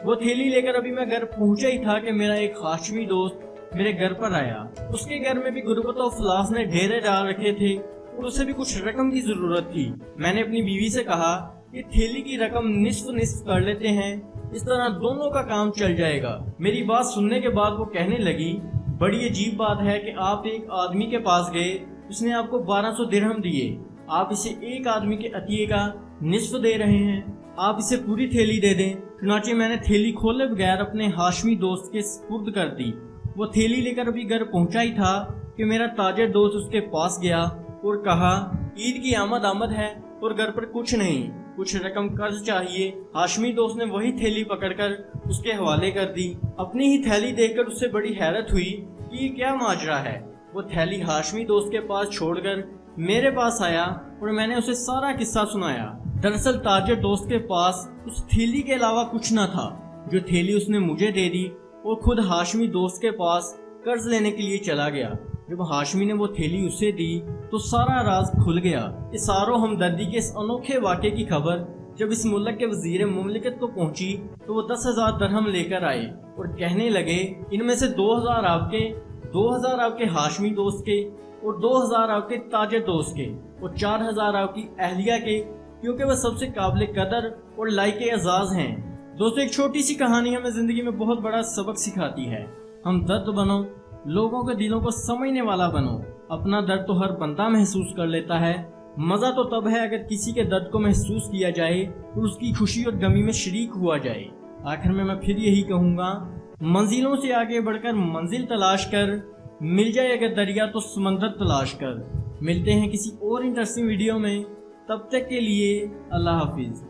وہ تھیلی لے کر ابھی میں گھر پہنچا ہی تھا کہ میرا ایک ہاشمی دوست میرے گھر پر آیا۔ اس کے گھر میں بھی غربت و افلاس نے ڈھیرے ڈال رکھے تھے اور اسے بھی کچھ رقم کی ضرورت تھی۔ میں نے اپنی بیوی سے کہا کہ تھیلی کی رقم نصف کر لیتے ہیں، اس طرح دونوں کا کام چل جائے گا۔ میری بات سننے کے بعد وہ کہنے لگی، بڑی عجیب بات ہے کہ آپ ایک آدمی کے پاس گئے، اس نے آپ کو 1200 درہم دیے، آپ اسے ایک آدمی کے عطیے کا نصف دے رہے ہیں، آپ اسے پوری تھیلی دے دیں۔ چنانچہ میں نے تھیلی کھولے بغیر اپنے ہاشمی دوست کے سپرد کر دی۔ وہ تھیلی لے کر ابھی گھر پہنچا ہی تھا کہ میرا تاجر دوست اس کے پاس گیا اور کہا، عید کی آمد ہے اور گھر پر کچھ نہیں، کچھ رقم قرض چاہیے۔ ہاشمی دوست نے وہی تھیلی پکڑ کر اس کے حوالے کر دی۔ اپنی ہی تھیلی دیکھ کر اس سے بڑی حیرت ہوئی کہ یہ کیا ماجرا ہے۔ وہ تھیلی ہاشمی دوست کے پاس چھوڑ کر میرے پاس آیا اور میں نے اسے سارا قصہ سنایا۔ دراصل تاجر دوست کے پاس اس تھیلی کے علاوہ کچھ نہ تھا جو تھیلی اس نے مجھے دے دی اور خود ہاشمی دوست کے پاس قرض لینے کے لیے چلا گیا۔ جب ہاشمی نے وہ تھیلی اسے دی تو سارا راز کھل گیا۔ اثار و ہمدردی کے اس انوکھے واقعے کی خبر جب اس ملک کے وزیر مملکت کو پہنچی تو وہ 10,000 درہم لے کر آئے اور کہنے لگے ان میں سے 2,000 آپ کے، 2,000 آپ کے ہاشمی دوست کے، اور 2,000 آپ کے تاجر دوست کے، اور 4,000 آپ کی اہلیہ کے، کیونکہ وہ سب سے قابل قدر اور لائق اعزاز ہیں۔ دوستو، ایک چھوٹی سی کہانی ہمیں زندگی میں بہت بڑا سبق سکھاتی ہے۔ ہم درد بنو، لوگوں کے دلوں کو سمجھنے والا بنو۔ اپنا درد تو ہر بندہ محسوس کر لیتا ہے، مزہ تو تب ہے اگر کسی کے درد کو محسوس کیا جائے اور اس کی خوشی اور غمی میں شریک ہوا جائے۔ آخر میں پھر یہی کہوں گا، منزلوں سے آگے بڑھ کر منزل تلاش کر، مل جائے اگر دریا تو سمندر تلاش کر۔ ملتے ہیں کسی اور انٹرسٹنگ ویڈیو میں، تب تک کے لیے اللہ حافظ۔